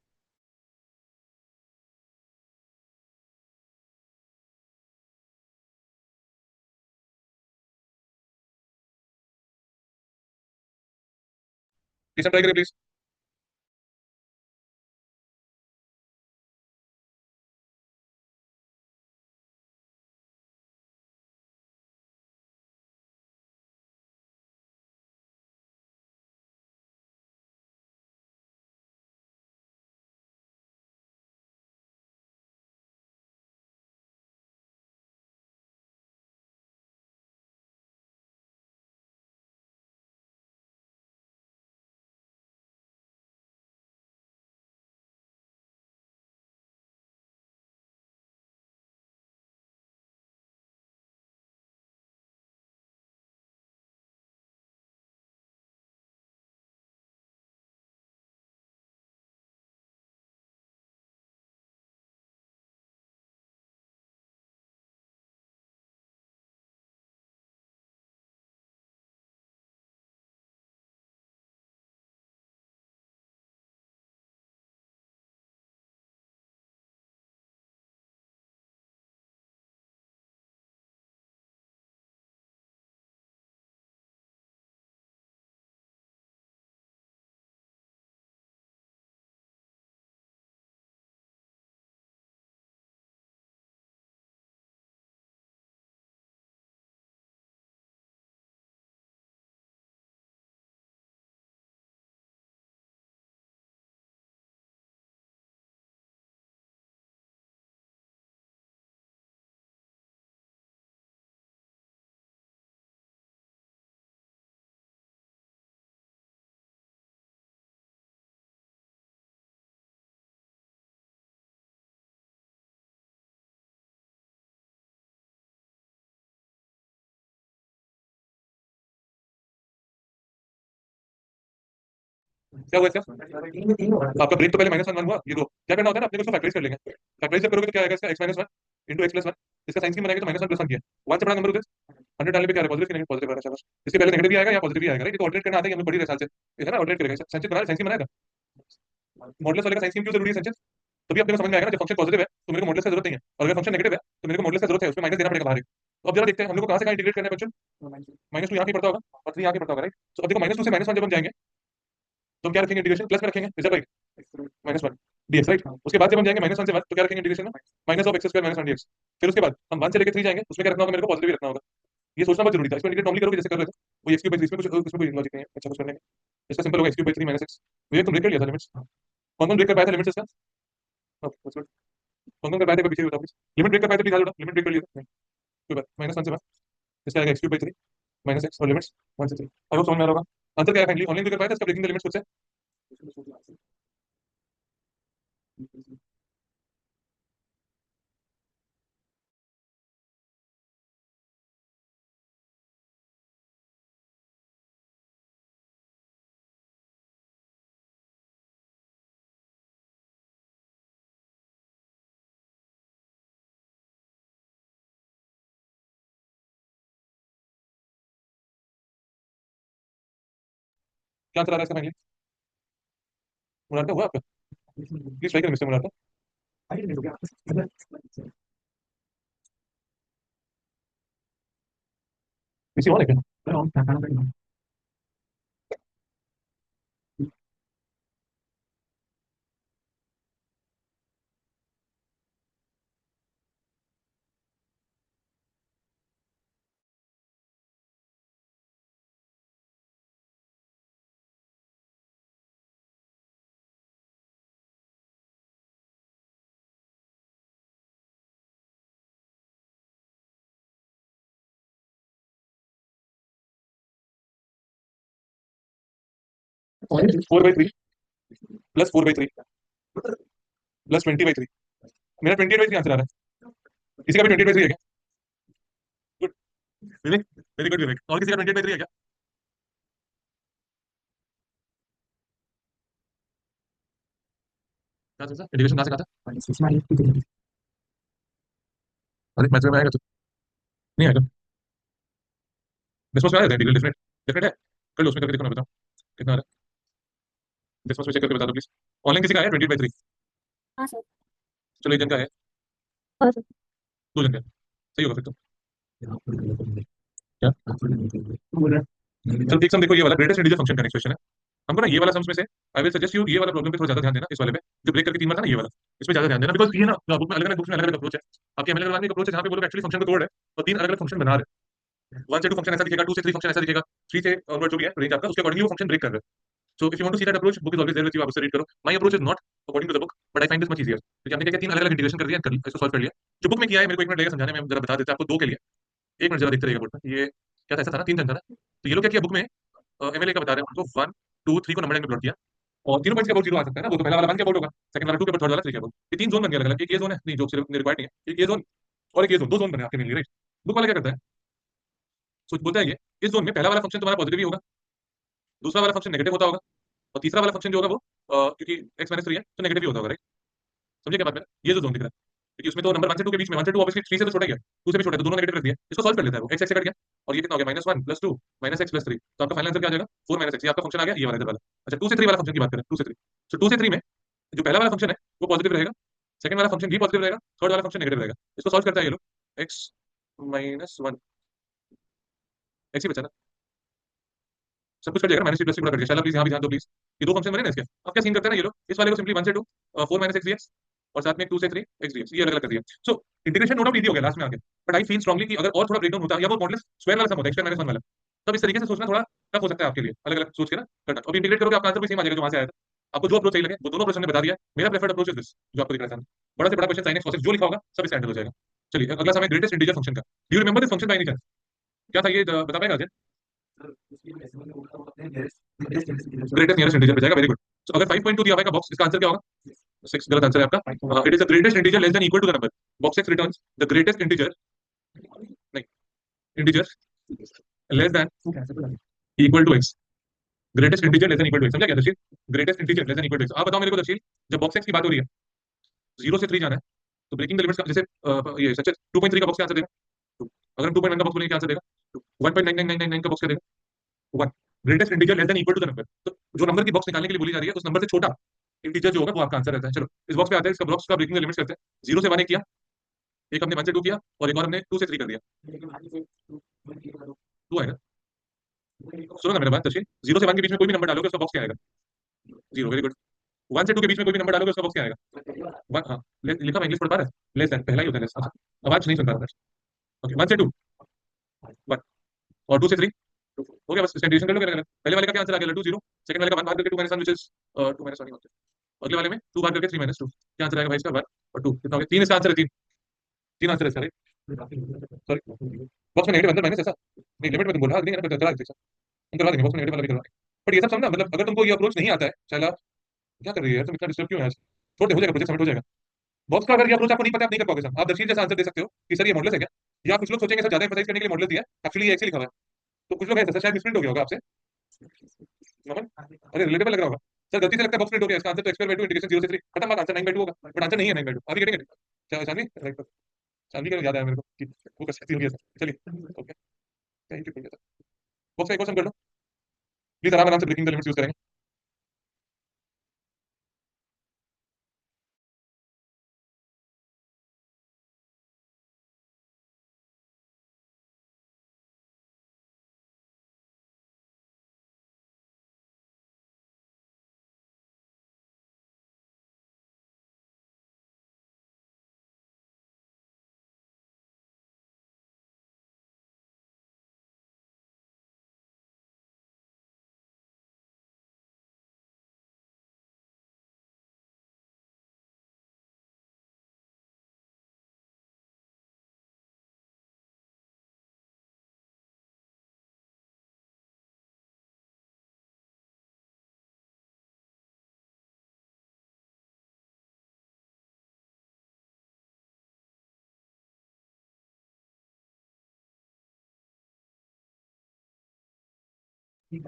प्लीज ट्राई करिए प्लीज। क्या हुआ इसका? आपका ब्रेक तो पहले -1 हुआ, ये दो क्या करना होता है ना, अपने को इसको फैक्टराइज कर लेंगे। फैक्टराइज जब करोगे तो क्या आएगा इसका? x-1 into x+1। इसका साइन स्क्रीन बनाएंगे तो -1 + 1 किया, 1 से बड़ा नंबर होता है 100 डालने पे क्या आ रहा है? पॉजिटिव कि नहीं? पॉजिटिव आ रहा है, शाबाश। इसके पहले नेगेटिव भी आएगा या पॉजिटिव भी आएगा, राइट। ये तो ऑल्टरनेट करना आता है, हमें बड़ी साल से ये है ना, ऑल्टरनेट करेगा। संचित बना, संचित बनाएगा मॉडुलस वाले का साइन स्क्रीन क्यों जरूरी है संचित? तभी अपने को समझ में आएगा ना, जब फंक्शन पॉजिटिव है तो मेरे को मॉडुलस की जरूरत नहीं है, और अगर फंक्शन नेगेटिव है तो मेरे को मॉडुलस की जरूरत है, उसमें माइनस देना पड़ेगा बाहर। तो अब जरा देखते हैं हम लोग को कहां से कहां इंटीग्रेट करना है बच्चों। -2 यहाँ पे पड़ता होगा और 3 यहाँ पे पड़ता होगा, राइट। तो अब देखो -2 से -1 जब हम जाएंगे तो हम क्या रखेंगे इंटीग्रेशन प्लस में रखेंगे, is that right? -1 dx right. उसके बाद जब हम जाएंगे -1 से 1 तो क्या रखेंगे इंटीग्रेशन में, minus of x square minus 1 dx। फिर उसके बाद हम 1 से लेकर 3 जाएंगे, उसमें क्या रखना होगा मेरे को, पॉजिटिव ही रखना होगा। ये सोचना बहुत जरूरी था, इसको इंटीग्रेट नॉर्मली करोगे जैसे कर रहे थे, वो x क्यूब बाई 3, इसमें कोई लॉजिक नहीं है, अच्छा कुछ करने का। इसका सिंपल होगा x cube by 3 minus x। ये तुम ब्रेक कर लिया था लिमिट्स, कौन कौन ब्रेक कर पाया था लिमिट्स इसका? Okay that's good। कौन कौन कर पाया था पीछे बताओ प्लीज, लिमिट ब्रेक कर पाया था प्लीज, हाथ उठाओ, लिमिट ब्रेक कर लिया था नहीं? कोई बात, -1 से 1 इसका आएगा x cube by 3 minus x और लिमिट्स 1 से 3। आई होप समझ में आ रहा होगा। आंसर क्या है फाइनली, ऑनलाइन कर पाया था इसका ब्रेकिंग द लिमिट्स खुद से? क्या आंसर आ रहा है इसका फाइनली? मुराद का हुआ आपका? प्लीज ट्राई करें मिस्टर मुराद का। किसी और है क्या? Four by three plus 4/3 plus 20/3। मेरा 28/3 आंसर आ रहा है, किसी का भी 28/3 है क्या? गुड विवेक, वेरी गुड विवेक। और किसी का 28/3 है क्या? क्या सोचा इंटीग्रेशन कहाँ से कहा था? अरे मैथ्स में आएगा तो नहीं आएगा, डिस्कस में आएगा इंटीग्रल डेफिनेट, डेफिनेट है। कर लो उसमें करके देखो ना, बताओ कितना आ रहा है, डिस्कस में चेक करके बता दो प्लीज। ऑनलाइन किसी का है 28/3? हाँ सर। चलो एक जन का है, हाँ सर। 2 जन का है, सही होगा फिर तो। क्या चलो ठीक, सम देखो ये वाला ग्रेटेस्ट इंटीजर फंक्शन का नेक्स्ट क्वेश्चन है। हमको ना ये वाला सम्स में से आई विल सजेस्ट यू ये वाला प्रॉब्लम पे थोड़ा ज्यादा ध्यान देना, इस वाले पे जो ब्रेक करके 3 बार था ना, ये वाला इस पे ज्यादा ध्यान देना, बिकॉज ये ना बुक में अलग अलग, बुक्स में अलग अलग अप्रोच है। आपके एमएल लगाने का अप्रोच है जहां पे वो लोग एक्चुअली फंक्शन को तोड़ है और 3 अलग अलग फंक्शन बना रहे हैं। 1 से 2 फंक्शन ऐसा दिखेगा, 2 से 3 फंक्शन ऐसा दिखेगा, 3 से ऑनवर्ड जो भी है रेंज आपका, उसके अकॉर्डिंगली वो फंक्शन ब्रेक कर रहे हैं। So if you want to see that approach, book is always there with you, आप उससे रीड करो। My approach is not according to the book, but I find this much easier, क्योंकि हमने क्या किया, 3 अलग अलग इंटीग्रेशन कर दिया, इसको सॉल्व कर लिया। जो बुक में किया है मेरे को 1 मिनट लगेगा समझाने में, हम जरा बता देते हैं आपको 2 के लिए। 1 मिनट जरा देखते रहिएगा बोर्ड पे। ये क्या था, ऐसा था ना 3 जन था ना, तो ये लोग क्या किया बुक में, एमएलए का बता रहे हैं उनको, 1 2 3 को नंबर में प्लॉट किया और तीनों पॉइंट्स के अबाउट 0 आ सकता है ना, वो तो पहला वाला 1 के अबाउट होगा, सेकंड वाला 2 के अबाउट, थर्ड वाला 3 के अबाउट। ये 3 जोन बन गया अलग अलग, एक ये जोन है नहीं जो सिर्फ रिक्वायर्ड नहीं है, एक ये जोन और एक ये जोन, 2 जोन बने आपके मेनली राइट। बुक वाला क्या करता है, सोच बोलता है ये इस जोन में पहला वाला फंक्शन तुम्हारा पॉजिटिव ही होगा, दूसरा वाला फंक्शन नेगेटिव होता होगा और तीसरा वाला फंक्शन जो होगा वो क्योंकि x-3 है तो नेगेटिव ही होता होगा राइट। समझे क्या बात है, ये जो जोन दिख रहा है, क्योंकि उसमें तो नंबर 1 से 2 के बीच में, 1 से 2 ऑब्वियसली 3 से तो छोटा ही है, 2 से भी छोटा है, तो दोनों नेगेटिव रख दिया, इसको सॉल्व कर लेता है वो, x से कट गया और ये कितना हो गया -1 + 2 -x + 3, तो आपका फाइनल आंसर क्या आ जाएगा 4 - x। ये आपका फंक्शन आ गया ये वाला इधर वाला। अच्छा 2 से 3 वाला फंक्शन की बात करें, 2 से 3, तो 2 से 3 में जो पहला वाला फंक्शन है वो पॉजिटिव रहेगा, सेकंड वाला फंक्शन भी पॉजिटिव रहेगा, थर्ड वाला फंक्शन नेगेटिव रहेगा। इसको सॉल्व करता है ये लोग, x -1 x ही बचा ना, सब कुछ कट जाएगा, -3 + 3 गुणा कर दिया। शाला प्लीज यहाँ भी ध्यान दो प्लीज, ये 2 फंक्शन बने ना इसके। अब क्या सीन करते हैं ना ये लोग, इस वाले को सिंपली 1 से 2 4 - x dx और साथ में 2 से 3 x dx, ये अलग अलग कर दिया। So integration no doubt easy हो गया लास्ट में आके, बट आई फील स्ट्रांगली कि अगर और थोड़ा ब्रेकडाउन होता या वो मॉडुलस स्क्वायर वाला सम होता, x - 1 वाला, तब इस तरीके से सोचना थोड़ा टफ हो सकता है आपके लिए, अलग अलग सोच के ना करना। अब इंटीग्रेट करोगे आपका आंसर भी सेम आ जाएगा जो वहां से आया था। आपको जो अप्रोच सही लगे वो दोनों अप्रोच हमने बता दिया। मेरा प्रेफर्ड अप्रोच इज दिस जो आपको दिख रहा है, बड़ा से बड़ा question sin x cos x जो लिखा होगा सब इसका हैंडल हो जाएगा। चलिए अगला समय ग्रेटेस्ट इंटीजर फंक्शन का, do you remember this function by any chance? क्या था ये, बता पाएगा अजय? ग्रेटेस्ट नियरेस्ट इंटीजर पे जाएगा, वेरी गुड। तो अगर 5.2 दिया हुआ है का बॉक्स, इसका आंसर क्या होगा? 6 गलत आंसर है आपका। It is the greatest integer less than equal to the number, box x returns the greatest integer, नहीं integer less than equal to x, greatest integer less than equal to x। समझा क्या Darsheel, greatest integer less than equal to x। आप बताओ मेरे को दर्शील, जब box x की बात हो रही है 0 से 3 जाना है, तो ब्रेकिंग द लिमिट्स का जैसे ये सच 2.3 का बॉक्स क्या आंसर देगा? 2। अगर हम 2.9 का बॉक्स बोलेंगे क्या आंसर देगा? 1.99999 का बॉक्स क्या देगा? 1। Greatest integer less than equal to the number, तो जो नंबर की बॉक्स निकालने के लिए बोली जा रही है उस नंबर से छोटा इंटीजर जो होगा वो आपका आंसर रहता है। चलो इस बॉक्स पे आते हैं, इसका ब्लॉक्स का ब्रेकिंग द लिमिट्स करते हैं। 0 से 1 किया, एक हमने 1 से 2 किया और एक और हमने 2 से 3 कर दिया, 2 आएगा। सुनो ना मेरा बात दर्शील, 0 से 1 के बीच में कोई भी नंबर डालोगे उसका बॉक्स क्या आएगा? Zero, very good. 1 से 2 के बीच में कोई भी नंबर डालोगे उसका बॉक्स क्या आएगा? वन, हाँ। लिखा मैं इंग्लिश पढ़ पा रहा है, लेस देन पहला ही होता है लेस। अच्छा, आवाज नहीं सुन पा रहा। ओके, 1 से 2, 1, और 2 से 3, हो गया, बस इसका एडिशन कर लो। पहले वाले का क्या आंसर आ गया? लड्डू जीरो। सेकंड वाले का 1 बार करके 2 माइनस 1 विच इज 2 माइनस 1 ही होता है। अगले वाले में 2 बार करके 3 माइनस 2, क्या आंसर आएगा भाई इसका? 1 और 2, कितना हो गया? 3 इसका आंसर है, 3। 3 आंसर है इसका, राइट? सॉरी, बॉक्स में नेगेटिव अंदर माइनस, ऐसा नहीं, लिमिट में तुम बोल रहा नहीं है ना, करा देते हम करवा देंगे, बॉक्स में नेगेटिव वाला भी करवा देंगे। बट ये सब समझना, मतलब अगर तुमको ये अप्रोच नहीं आता है शैला, क्या कर रही है तुम, इतना डिस्टर्ब क्यों है आज? छोड़ दे, हो जाएगा, प्रोजेक्ट सबमिट हो जाएगा। बॉक्स का अगर ये अप्रोच आपको नहीं पता, आप नहीं कर पाओगे सर। आप दर्शील जैसा आंसर दे सकते हो कि सर ये मॉडल है क्या, या कुछ लोग सोचेंगे सर ज्यादा एम्फसाइज करने के लिए मॉडल दिया है, एक्चुअली ये एक्स लिखा हुआ है। तो कुछ लोग ऐसा शायद मिसप्रिंट हो गया होगा आपसे, नमन। अरे रिलेटेबल लग रहा होगा सर, गलती से लगता है बॉक्स प्रिंट हो गया, इसका आंसर तो एक्स बाय 2 इंटीग्रेशन 0 से 3 खत्म, बात। आंसर 9/2 होगा, बट आंसर नहीं है 9/2। आप ये getting it Shanvi, right? Shanvi का याद आया मेरे को कि वो कर सकती होगी ऐसा। चलिए, ओके, थैंक यू। बॉक्स का एक क्वेश्चन कर लो प्लीज, आराम आराम से ब्रेकिंग द लिमिट्स यूज करेंगे।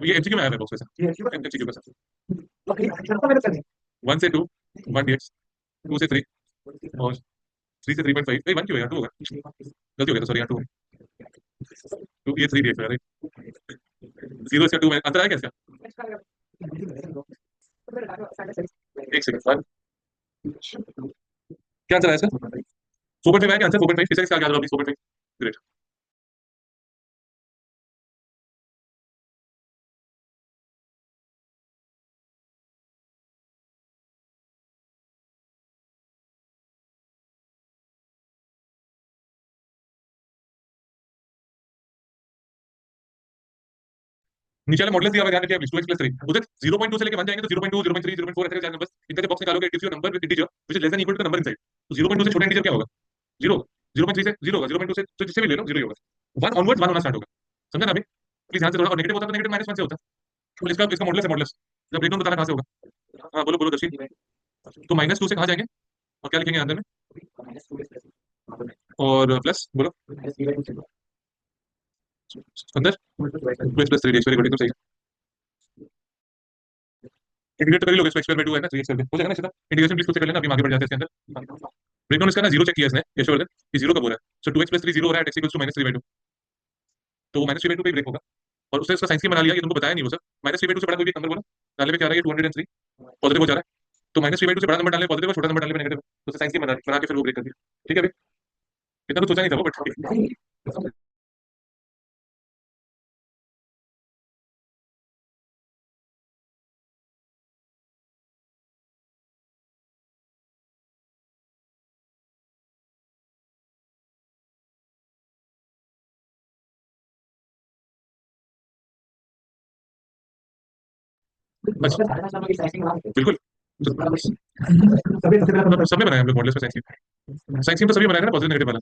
ये एमसीक्यू में आया है बॉक्स वैसा, एमसीक्यू का सर। 1 से 2 1 dx, 2 से 3, और 3 से 3.5, नहीं 1 क्यों है यार, 2 होगा, गलती हो गया था, सॉरी यार, 2, 2 ये 3 dx है, राइट? 0 से 2 में अंतर आया क्या इसका? एक सेकंड, क्या आंसर आया सर? 4.5 आया क्या आंसर? 4.5 फिजिक्स का क्या जवाब? 4.5, ग्रेट। नीचे वाले मॉडल दिया हुआ है, ध्यान रखिए प्लीज। 2x+3 उधर 0.2 से लेके 1 जाएंगे तो 0.2, 0.3, 0.4 ऐसे 4 नंबर्स, इनका जब बॉक्स निकालोगे it gives you number with integer which is less than equal to the number inside. तो 0.2 से छोटा इंटीजर क्या होगा? 0। 0.3 से 0 होगा, 0.2 से तो जिससे भी ले लो 0 ही होगा। 1 ऑनवर्ड्स 1 होना स्टार्ट होगा, समझा ना अभी? प्लीज ध्यान से थोड़ा, और नेगेटिव होता है तो नेगेटिव -1 से होता है। तो इसका इसका मॉडल है, मॉडल जब ब्रेकडाउन बताना कहां से होगा? हां बोलो बोलो दर्शी। तो -2 से कहां जाएंगे और क्या लिखेंगे आंसर में? और प्लस बोलो अंदर 2x+3 dx, वेरी गुड, एकदम सही है। इंटीग्रेट कर ही लोगे, x² 2 है ना, 3x करके हो जाएगा ना सीधा। इंटीग्रेशन प्लीज खुद से कर लेना, अभी हम आगे बढ़ जाते हैं इसके अंदर। ब्रेकडाउन इसका ना 0 चेक किया इसने यशवर्धन, कि 0 कब हो रहा है। सो 2x+3 0 हो रहा है, x इक्वल्स टू -3/2, तो वो -3/2 पे ब्रेक होगा। और उसने इसका साइंस की बना लिया, ये तुमको बताया नहीं वो सर। -3/2 से बड़ा कोई भी नंबर बोला, डालने में क्या आ रहा है? 203 पॉजिटिव हो जा रहा है। तो -3/2 से बड़ा नंबर डालने पॉजिटिव, छोटा नंबर डालने में नेगेटिव। तो उसने साइंस की बना के फिर वो ब्रेक कर दिया। ठीक है अभी, इतना कुछ सोचा नहीं था वो, बट ठीक है। अच्छा, बिल्कुल। सब में बनाया हम लोग मॉडल, साइंस की, साइंस की तो सभी बनाया ना, पॉजिटिव नेगेटिव वाला।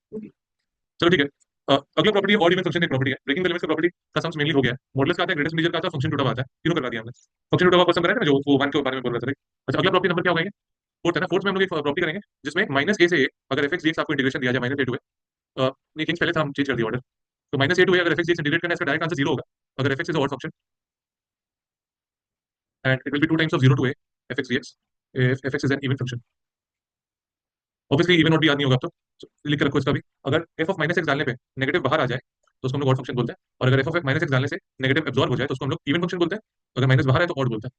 चलो ठीक है। अगला प्रॉपर्टी ऑड इवन फंक्शन एक प्रॉपर्टी है, ब्रेकिंग द लिमिट्स का प्रॉपर्टी का सम्स मेनली हो गया है। मॉडुलस का आता है, ग्रेटेस्ट इंटीजर का आता है, फंक्शन टूटा हुआ आता है, तीनों करवा दिया हमने। फंक्शन टूटा हुआ क्वेश्चन बनाया था ना, जो वो 1 के बारे में बोल रहा था, right? अच्छा, अगला प्रॉपर्टी नंबर क्या होगा? फोर्थ है ना, फोर्थ में हम लोग एक प्रॉपर्टी करेंगे जिसमें -a से a अगर f(x) dx आपको इंटीग्रेशन दिया जाए -a to a, नहीं थिंग्स पहले से हम चेंज कर दिया ऑर्डर। तो -a to a अगर f(x) dx इंटीग्रेट करना है, इसका डायरेक्ट आंसर 0 होगा अगर f(x) is odd function, and it will be 2 times of 0 to a f(x) dx if f(x) is an even function. Obviously even note भी याद नहीं होगा अब तो लिख के रखो इसका भी। अगर f ऑफ -x डालने पे नेगेटिव बाहर आ जाए तो उसको हम लोग ऑड फंक्शन बोलते हैं, और अगर f ऑफ -x डालने से नेगेटिव एब्जॉर्ब हो जाए तो उसको हम लोग इवन फंक्शन बोलते हैं। अगर माइनस बाहर है तो ऑड बोलते हैं।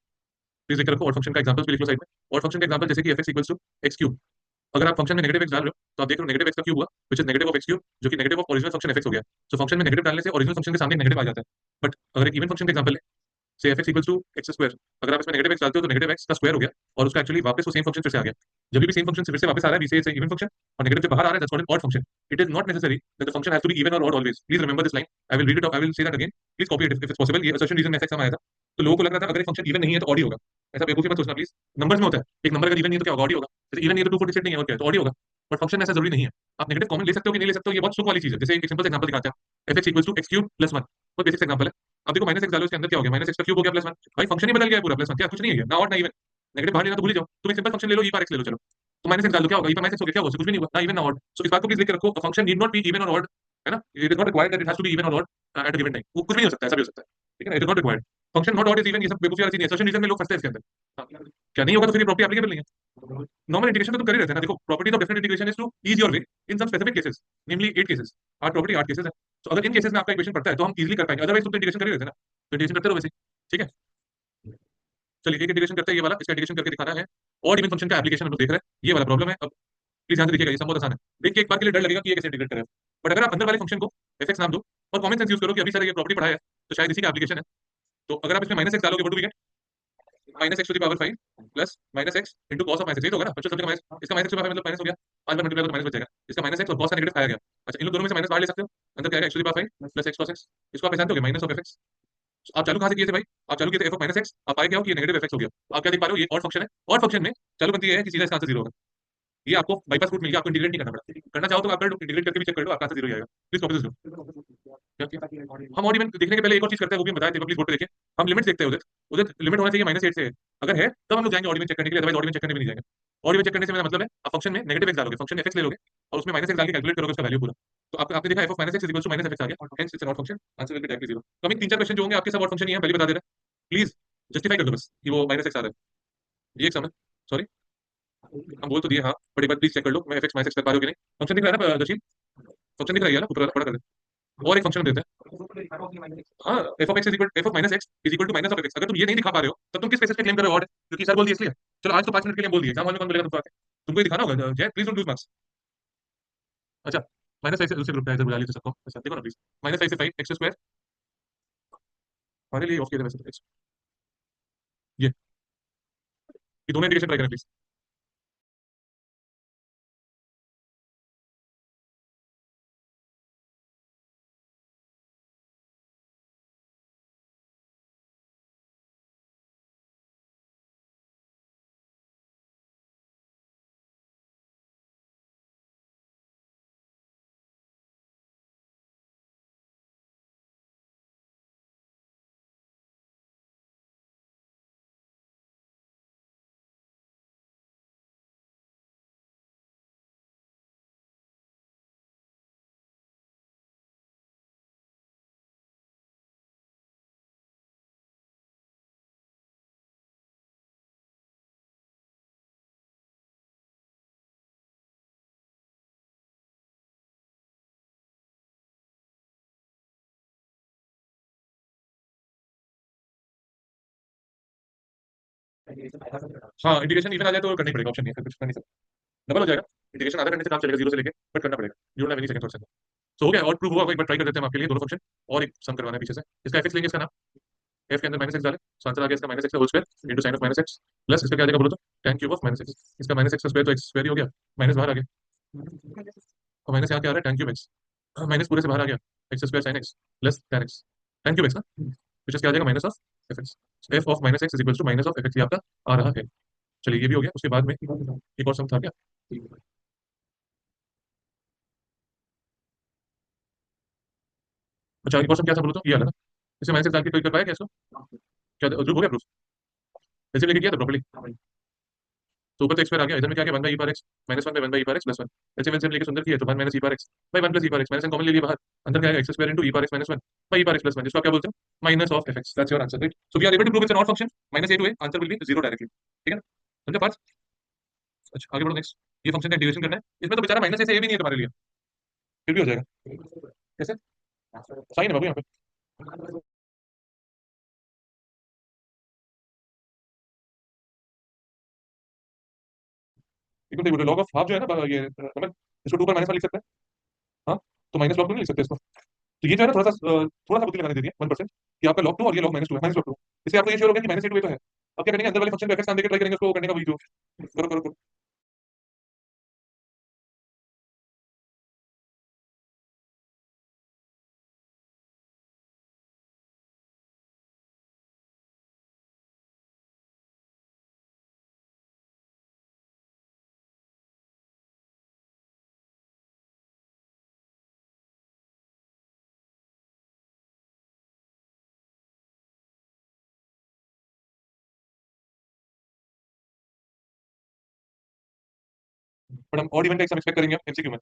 प्लीज लिख के रखो, ऑड फंक्शन का एग्जांपल्स भी लिख लो साइड में। ऑड फंक्शन का एग्जांपल जैसे कि f(x) इक्वल्स टू x³ अगर आप फंक्शन में नेगेटिव x डाल रहे हो तो आप देख रहे हो नेगेटिव x का क्यूब हुआ which is negative of x³ जो कि negative of original function f(x) हो गया। सो फंक्शन में नेगेटिव डालने से ओरिजिनल फंक्शन के सामने नेगेटिव आ जाता है। बट अगर एक इवन फंक्शन का एग्जांपल है से f x equals to x square, अगर आप इसमें नेगेटिव एक्स डालते हो तो नेगेटिव एक्स का स्क्वायर हो गया, और उसका एक्चुअली वापस वो सेम फंक्शन फिर से आ गया। जब भी सेम फंक्शन फिर से वापस आ रहा है, we say it's even function, और नेगेटिव से बाहर आ रहा है, that's called an odd function. It is not necessary that the function has to be even और odd always. Please remember this line, I will read it, I will say that again, please copy it if it's possible. ये assertion reason में ऐसा आया था, तो लोगों को लग रहा था अगर एक फंक्शन इवन नहीं है तो ऑड ही होगा। ऐसा बेवकूफी मत सोचना प्लीज, नंबर्स में होता है, एक नंबर अगर इवन नहीं है तो क्या होगा, ऑड ही होगा। जैसे इवन नहीं है तो 246 नहीं है और क्या है, तो ऑड ही होगा। बट फंक्शन में ऐसा जरूरी नहीं है, आप नेगेटिव कॉमन ले सकते हो कि नहीं ले सकते हो, ये बहुत सुख वाली चीज है। जैसे एक सिंपल एग्जांपल दिखाते हैं, f x equals to x cube plus one, बहुत बेसिक एग्जांपल है। अब देखो माइनस एक्स डालो, इसके अंदर क्या हो गया, माइनस एक्स का क्यूब हो गया प्लस वन, भाई फंक्शन ही बदल गया है पूरा, प्लस वन क्या कुछ नहीं है, ना ऑड ना इवन। नेगेटिव बाहर लेना तो भूल ही जाओ, तुम एक सिंपल फंक्शन ले लो, ई पार एक्स ले लो, चलो तो माइनस एक्स डाल दो, क्या होगा, ई पार माइनस एक्स हो गया, क्या होगा, कुछ भी नहीं हुआ, ना इवन ना ऑड। सो इस बात को प्लीज लिख के रखो, function need not be even और ऑड, है ना, it is not required that it has to be even और odd at a given time, वो कुछ भी नहीं हो सकता, ऐसा भी हो सकता है, ठीक है ना, it is not required. Function not odd is even, ये सब बेवकूफी वाली चीज है, असर्शन रीजन में लोग फंसते हैं इसके अंदर। हाँ, क्या नहीं होगा तो फिर प्रॉपर्टी एप्लीकेबल नहीं है। नॉर्मल इंटीग्रेशन तो तुम कर ही रहते हैं ना, देखो properties of different integration is to ease your way in some specific cases, namely 8 cases, 8 property 8 cases है। तो अगर इन केसेस में आपका इक्वेशन पड़ता है तो हम इजीली कर पाएंगे, अदरवाइज तुम तो इंटीग्रेशन कर ही रहते हैं ना, तो इंटीग्रेशन करते रहो वैसे, ठीक है। चलिए एक इंटीग्रेशन करते हैं, ये वाला, इसका इंटीग्रेशन करके दिखाना है, और इवन फंक्शन का एप्लीकेशन हम लोग देख रहे हैं, ये वाला प्रॉब्लम है। अब प्लीज ध्यान से देखिएगा, ये सब बहुत आसान है, देख के एक बार के लिए डर लगेगा कि ये कैसे इंटीग्रेट करें, बट अगर आप अंदर वाले फंक्शन को एफ एक्स नाम दो और कॉमन सेंस यूज करो कि अभी सर ये प्रॉपर्टी पढ़ा है तो शायद इसी का एप्लीकेशन है, तो अगर आप इसमें माइनस एक्स डालोगे, what do we get, minus x to the power 5 plus minus x into cos of minus, यही तो होगा ना, बच्चों समझ माइनस, इसका माइनस एक्स मतलब माइनस हो गया, 5 बार मल्टीप्लाई तो माइनस बच जाएगा, इसका माइनस एक्स और कॉस का नेगेटिव खाया गया। अच्छा इन लोग दोनों में से माइनस बाहर ले सकते हो, अंदर क्या आएगा, x to the power 5 plus x cos x, इसको आप जानते हो माइनस ऑफ एफ एक्स। आप चालू कहां से किए थे भाई, आप चालू किए थे एफ ऑफ माइनस एक्स, आप पाए क्या हो कि ये नेगेटिव एफ एक्स हो गया, तो आप क्या देख पा रहे हो, ये और फंक्शन है, और फंक्शन में चालू बनती है कि सीधा इसका आंसर 0 होगा, ये आपको बाईपास रूट मिल गया, आपको इंटीग्रेट नहीं करना पड़ा, करना चाहो तो आप कर लो, इंटीग्रेट करके भी चेक कर लो, आपका आंसर 0 ही आएगा। प्लीज कॉपी दिस लो, हम और इवन देखने के पहले एक और चीज करते हैं, वो भी हम बताए थे, प्लीज बोर्ड पे देखिए, हम लिमिट देखते हैं उधर, उधर लिमिट होना चाहिए -8 से, अगर है तब हम लोग जाएंगे ऑडियन चेक करने के लिए, अदरवाइज ऑडियन चेक करने भी नहीं जाएंगे। ऑडियन चेक करने से मेरा मतलब है आप फंक्शन में नेगेटिव एक्स डालोगे, फंक्शन एफ ले लोगे और उसमें माइनस एक्स डाल के कैलकुलेट करोगे उसका वैल्यू पूरा, तो आपने देखा F of minus X equal to minus F X आ गया, hence it's not function, answer will be directly 0। तो हमें 3-4 क्वेश्चन जो होंगे आपके सब और फंक्शन ही है, पहले बता दे रहा है, प्लीज जस्टिफाई कर दो बस कि वो माइनस एक्स आ रहा है, ये एक सम है, सॉरी हम बोल तो दिए हाँ, बट एक बार प्लीज चेक कर लो मैं एफ एक्स माइनस एक्स कर पा रहे हो कि नहीं, फंक्शन दिख रहा है ना दर्शी, फंक्शन दिख रहा है ना, ऊपर वाला पढ़ा कर दे, और एक फंक्शन देते हैं, हाँ f of x is equal f of minus x is equal to minus of x, अगर तुम ये नहीं दिखा पा रहे हो तब तुम किस बेसिस पे क्लेम कर रहे हो ऑड, क्योंकि सर बोल दिया इसलिए, चलो आज तो 5 मिनट के लिए बोल दिए, एग्जाम हॉल में कौन बोलेगा तुमको आके, तुमको ये दिखाना होगा जय, प्लीज डोंट लूज मार्क्स। अच्छा माइनस 5 से दूसरे ग्रुप पे इधर बुला लीजिए सबको, अच्छा देखो ना प्लीज, -5 से 5 एक्स स्क्वायर, हमारे लिए ऑफ किया था वैसे तो x, ये दोनों इंटीग्रेशन ट्राई करें प्लीज। हाँ इंटीग्रेशन इवन आ जाए तो करनी पड़ेगा, ऑप्शन नहीं है, फिर कुछ कर नहीं सकते, डबल हो जाएगा, इंटीग्रेशन आधा करने से काम चलेगा, 0 से लेके, बट करना पड़ेगा, you don't have any second thoughts. So हो गया और प्रूव हुआ, एक बार ट्राई कर देते हैं हम आपके लिए दोनों फंक्शन, और एक सम करवाना है पीछे से, इसका एफ एक्स लेंगे, इसका नाम एफ के अंदर माइनस एक्स डाले, सो आंसर आ गया इसका माइनस एक्स का whole square into sine of minus x, plus इसका क्या आ जाएगा बोलो तो tan cube of minus x, इसका माइनस एक्स का स्क्वायर तो एक्स स्क्वायर ही हो गया, माइनस बाहर आ गया, और माइनस यहाँ क्या आ रहा है tan क्यूब एक्स, माइनस पूरे से बाहर आ गया, x square sine x plus tan x, tan cube x ना, which is क्या आ जाएगा minus of f x, f of minus x is equal to minus of f x, ये आपका आ रहा है। चलिए ये भी हो गया, उसके बाद में एक और सम था क्या, अच्छा एक और सम क्या था बोलो तो, ये वाला ना, इसे माइनस एक्स डाल के कोई कर पाया क्या इसको, क्या ध्रुव हो गया प्रूफ, ऐसे लेके किया था प्रॉपर्ली, तो ऊपर तो एक्स स्क्वायर आ गया, इधर में क्या आ गया 1 by E power x minus 1 by 1 by E power x plus 1, ऐसे वैसे लेके सुंदर किया तो 1 minus E power x by 1 plus E power x, minus common ले लिया बाहर, अंदर क्या आएगा x square into E power x minus 1 by E power x plus 1, जिसको आप क्या बोलते हैं minus of f x, that's your answer right, so we are able to prove it's not function, -a to a answer will be 0 directly, ठीक है ना, समझे पार्थ। अच्छा आगे बढ़ो नेक्स्ट, ये फंक्शन का इंटीग्रेशन करना है, इसमें तो बेचारा माइनस ए से ए भी नहीं है तुम्हारे लिए, फिर भी हो जाएगा, कैसे साइन है बाबू यहाँ पे, इक्वल लॉग ऑफ हाफ जो है ना ये मतलब इसको 2 पर -1 लिख सकते हैं, हाँ तो माइनस लॉग तो नहीं लिख सकते इसको, तो ये जो है ना थोड़ा सा बुद्धि लगाने देती है 1% कि आपका लॉग 2 और ये लॉग -2 है, -2। इससे आपको ये श्योर हो गया कि -2 ये तो है। अब क्या करेंगे, अंदर वाले फंक्शन पे एफएक्स नाम देके ट्राई करेंगे उसको करने का, वही जो करो करो करो। बट हम ऑड इवन का एक्सपेक्ट करेंगे एमसीक्यू में,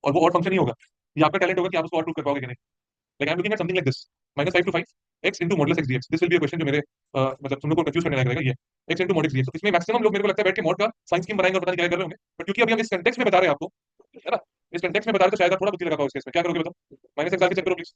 और वो ऑड फंक्शन ही होगा। ये आपका टैलेंट होगा कि आप उसको ऑड प्रूव कर पाओगे कि नहीं। Like I am looking at something like this, -5 to 5 x into modulus x dx। This will be a question जो मेरे मतलब तुम लोग को कंफ्यूज करने लग रहेगा। ये x into mod x dx, तो इसमें मैक्सिमम लोग मेरे को लगता है बैठ के मॉड का साइन स्कीम बनाएंगे और पता नहीं क्या कर रहे होंगे। बट क्योंकि अभी हम इस कंटेक्स्ट में बता रहे हैं आपको, है ना, इस कंटेक्स्ट में बता रहे तो शायद आप थोड़ा बुद्धि लगा पाओ इस केस में। क्या करोगे बताओ, -x डाल के चेक करो please.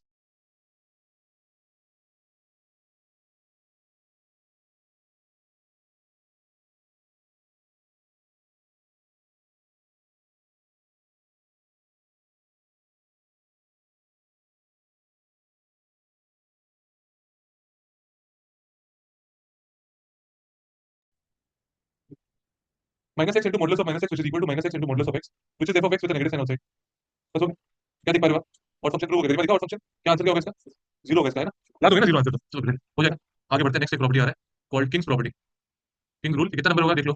-x into modulus of -x which is equal to -x into modulus of x which is f of x with a negative sign outside। बस हो गया। क्या दिख पा रहे हो आप? और फंक्शन प्रूव हो गया, दिखाओ और फंक्शन क्या आंसर क्या होगा इसका? जीरो होगा इसका, है ना? याद हो गया ना जीरो आंसर, तो चलो great, हो जाएगा। आगे बढ़ते हैं, नेक्स्ट एक प्रॉपर्टी आ रहा है called Kings property. King rule कितना नंबर होगा देख लो,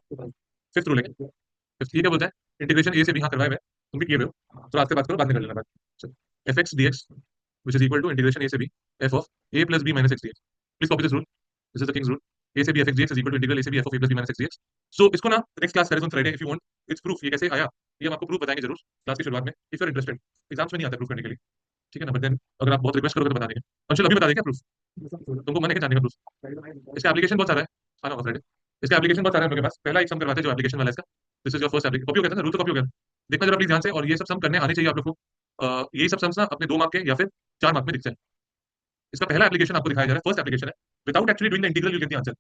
फिफ्थ रूल है। फिफ्थ ये क्या बोलता है, इंटीग्रेशन ए से बी, हाँ करवाए हुए हैं, तुम भी किए हुए हो, तो आज से बात करो, बाद में कर लेना बात। F X D X which is equal to integration A से B F of A plus B minus X D X. Please copy this rule, this is the king's rule. A से B F X D X is equal to integral A से B F of A plus B minus X D X. So इसको ना next class करें on Friday if you want. It's proof, ये कैसे आया ये हम आपको प्रूफ बताएंगे जरूर क्लास की शुरुआत में, if you are interested. Exams में नहीं आता प्रूफ करने के लिए, ठीक है ना, बट देन अगर आप बहुत रिक्वेस्ट करोगे तो बता देंगे। अंशुल अभी बता देंगे क्या प्रूफ, तुमको मन है क्या जानने का प्रूफ? इसका एप्लीकेशन बहुत सारा है, आना होगा फ्राइडे। इसका एप्लीकेशन बहुत सारा है हम लोग के पास। पहला एक सम करवाते हैं जो एप्लीकेशन वाला है इसका। This is your first application, copy हो गया था ना, रूल तो कॉपी हो गया। देखना जरा प्लीज ध्यान से, और ये सब सम करने आने चाहिए आप लोग को। यही सब सम्स ना अपने 2 मार्क के या फिर 4 मार्क में दिखते हैं। इसका पहला एप्लीकेशन आपको दिखाया जा रहा है, फर्स्ट एप्लीकेशन है। Without actually doing the integral you get the answer.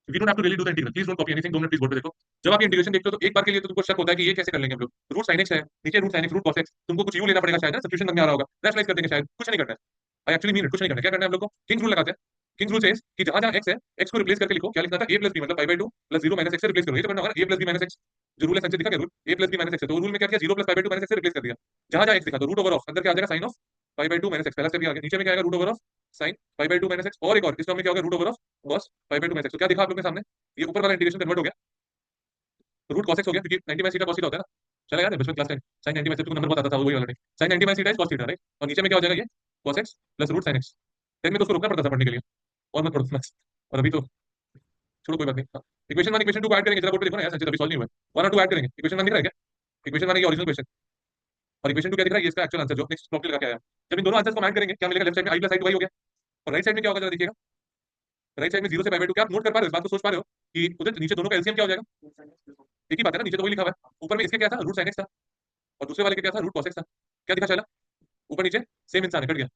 You don't have to really do the integral, please don't copy anything, 2 minute please board पे देखो। जब आप इंटीग्रेशन देखते हो तो एक बार के लिए तो तुमको शक होता है कि ये कैसे कर लेंगे हम लोग। रूट साइन एक्स है, नीचे root sine x, root cos x, तुमको कुछ यू लेना पड़ेगा शायद, सब्स्टिट्यूशन समझ में आ रहा होगा, रैशनलाइज कर देंगे शायद, कुछ नहीं करना है। आई एक्चुअली मीन इट, कुछ नहीं करना है। क्या करना है हम लोग को, किंग्स रूल लगाते हैं। किंग्स रूल सेज कि जहां जहां एक्स है, एक्स को रिप्लेस करके लिखो, क्या लिखना था, a प्लस बी मतलब pi by 2 plus 0 minus x से रिप्लेस करो, ये तो करना होगा ना, a plus B minus x. जो रूल है संचय दिखा क्या, rule a plus B minus x है, तो रूल में क्या किया, 0 plus pi by 2 minus x से रिप्लेस कर दिया। जहां जहां एक्स दिखा तो रूट ओवर ऑफ, अंदर क्या आ जाएगा, sine of pi by 2 minus x, पहला स्टेप ये आ गया। नीचे में क्या आएगा, root over of sine pi by 2 minus x, और एक और इस टर्म में क्या होगा, root over of cos pi by 2 minus x. तो क्या दिखा आप लोग के सामने, ये ऊपर वाला इंटीग्रेशन कन्वर्ट हो गया, रूट cos x हो गया, क्योंकि 90 माइनस थीटा cos थीटा होता है ना, चला याद है बचपन क्लास 10, sin 90 माइनस, तुमको नंबर पता था वही वाला नहीं, sin 90 minus theta is cos theta, right. और नीचे में क्या हो जाएगा, ये cos x plus root sin x। 10 में तो उसको रोकना पड़ता था पढ़ने के लिए, और मत पढ़ो बस। और अभी तो छोड़ो, कोई बात नहीं। इक्वेशन 1 इक्वेशन 2 को ऐड करेंगे, जरा बोर्ड पे देखो ना यार, संचित अभी सॉल्व नहीं हुआ है। 1 और 2 ऐड करेंगे, इक्वेशन 1 दिख रहा है क्या, इक्वेशन 1 ये ओरिजिनल क्वेश्चन, और इक्वेशन 2 क्या दिख रहा है, ये इसका एक्चुअल आंसर जो नेक्स्ट प्रॉब्लम लगा के आया। जब इन दोनों आंसर्स को ऐड करेंगे क्या मिलेगा, लेफ्ट साइड में i प्लस i2 y हो गया, और राइट साइड में क्या होगा जरा देखिएगा। राइट साइड में 0 से पाई बाई 2, क्या आप नोट कर पा रहे हो, इस बात को सोच पा रहे हो कि उधर नीचे दोनों का एलसीएम क्या हो जाएगा, एक ही बात है ना, नीचे तो वही लिखा हुआ है। ऊपर में इसके क्या था, रूट साइन एक्स था, और दूसरे वाले के क्या था, रूट कॉस एक्स था। क्या दिखा चला, ऊपर नीचे सेम इंसान है, कट गया,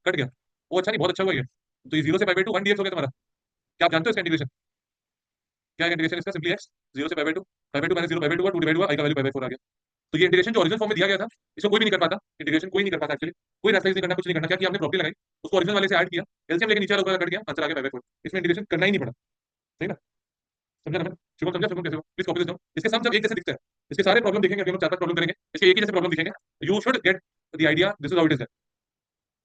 कट गया। वो अच्छा नहीं, बहुत अच्छा हुआ ये। तो ये 0 से पाई बाई 2 1 dx हो गया तुम्हारा। क्या आप जानते हो इसका इंटीग्रेशन, क्या है इंटीग्रेशन इसका, सिंपली एक्स 0 से पाई बाई 2 माइनस 0 पाई बाई 2 हुआ, 2 डिवाइड हुआ, आई का वैल्यू पाई बाई 4 आ गया। तो ये इंटीग्रेशन जो ओरिजिनल फॉर्म में दिया गया था, इसको कोई भी नहीं कर पाता, इंटीग्रेशन कोई नहीं कर पाता एक्चुअली, कोई रैशनलाइज नहीं करना, कुछ नहीं करना। क्या किया हमने, प्रॉपर्टी लगाई, उसको ओरिजिनल वाले से ऐड किया, एलसीएम लेके नीचे वाला ऊपर कट गया, आंसर आ गया पाई बाई 4। इसमें इंटीग्रेशन करना ही नहीं पड़ा, सही ना, समझा ना मैं? शुभम समझा, शुभम कैसे हो, प्लीज कॉपी दिस डाउन। इसके सम जब एक जैसे दिखते हैं, इसके सारे प्रॉब्लम देखेंगे, अभी हम 4-5 प्रॉब्लम करेंगे, इसके एक ही जैसे प्रॉब्लम दिखेंगे, you should get the idea, this is how it is,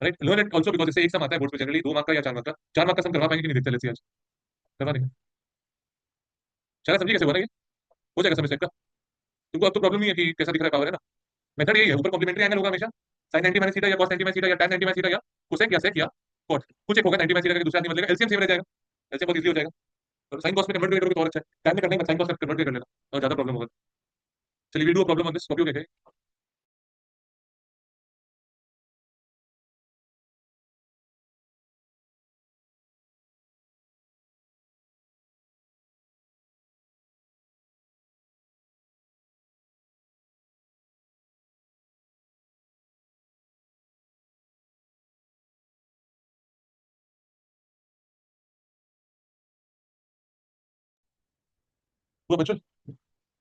right. Learn it also, because इससे एक सम आता है बोर्ड पे जनरली 2 मार्क का या 4 मार्क का। 4 मार्क का सम करवा पाएंगे कि नहीं देखते हैं, लेट्स सी आज करवा देंगे। चला समझिए कैसे हुआ ना ये, हो जाएगा समझ का। तुमको अब तो प्रॉब्लम नहीं है कि कैसा दिख रहा है पावर, है ना। मेथड यही है, ऊपर कॉम्प्लीमेंट्री एंगल होगा हमेशा, sin 90 माइनस थीटा या cos 90 माइनस थीटा या tan 90 माइनस थीटा या कोसेक या सेक या कॉट, कुछ एक होगा 90 माइनस थीटा का, दूसरा नहीं बदलेगा, एलसीएम सेम रह जाएगा, एलसीएम बहुत इजीली हो जाएगा। और sin cos में कन्वर्ट करोगे तो और अच्छा है, tan में करना है, sin cos में कन्वर्ट कर लेना, और ज्यादा प्रॉब्लम होगा। चलिए we do a problem on this, copy हो गया। हुआ बच्चों,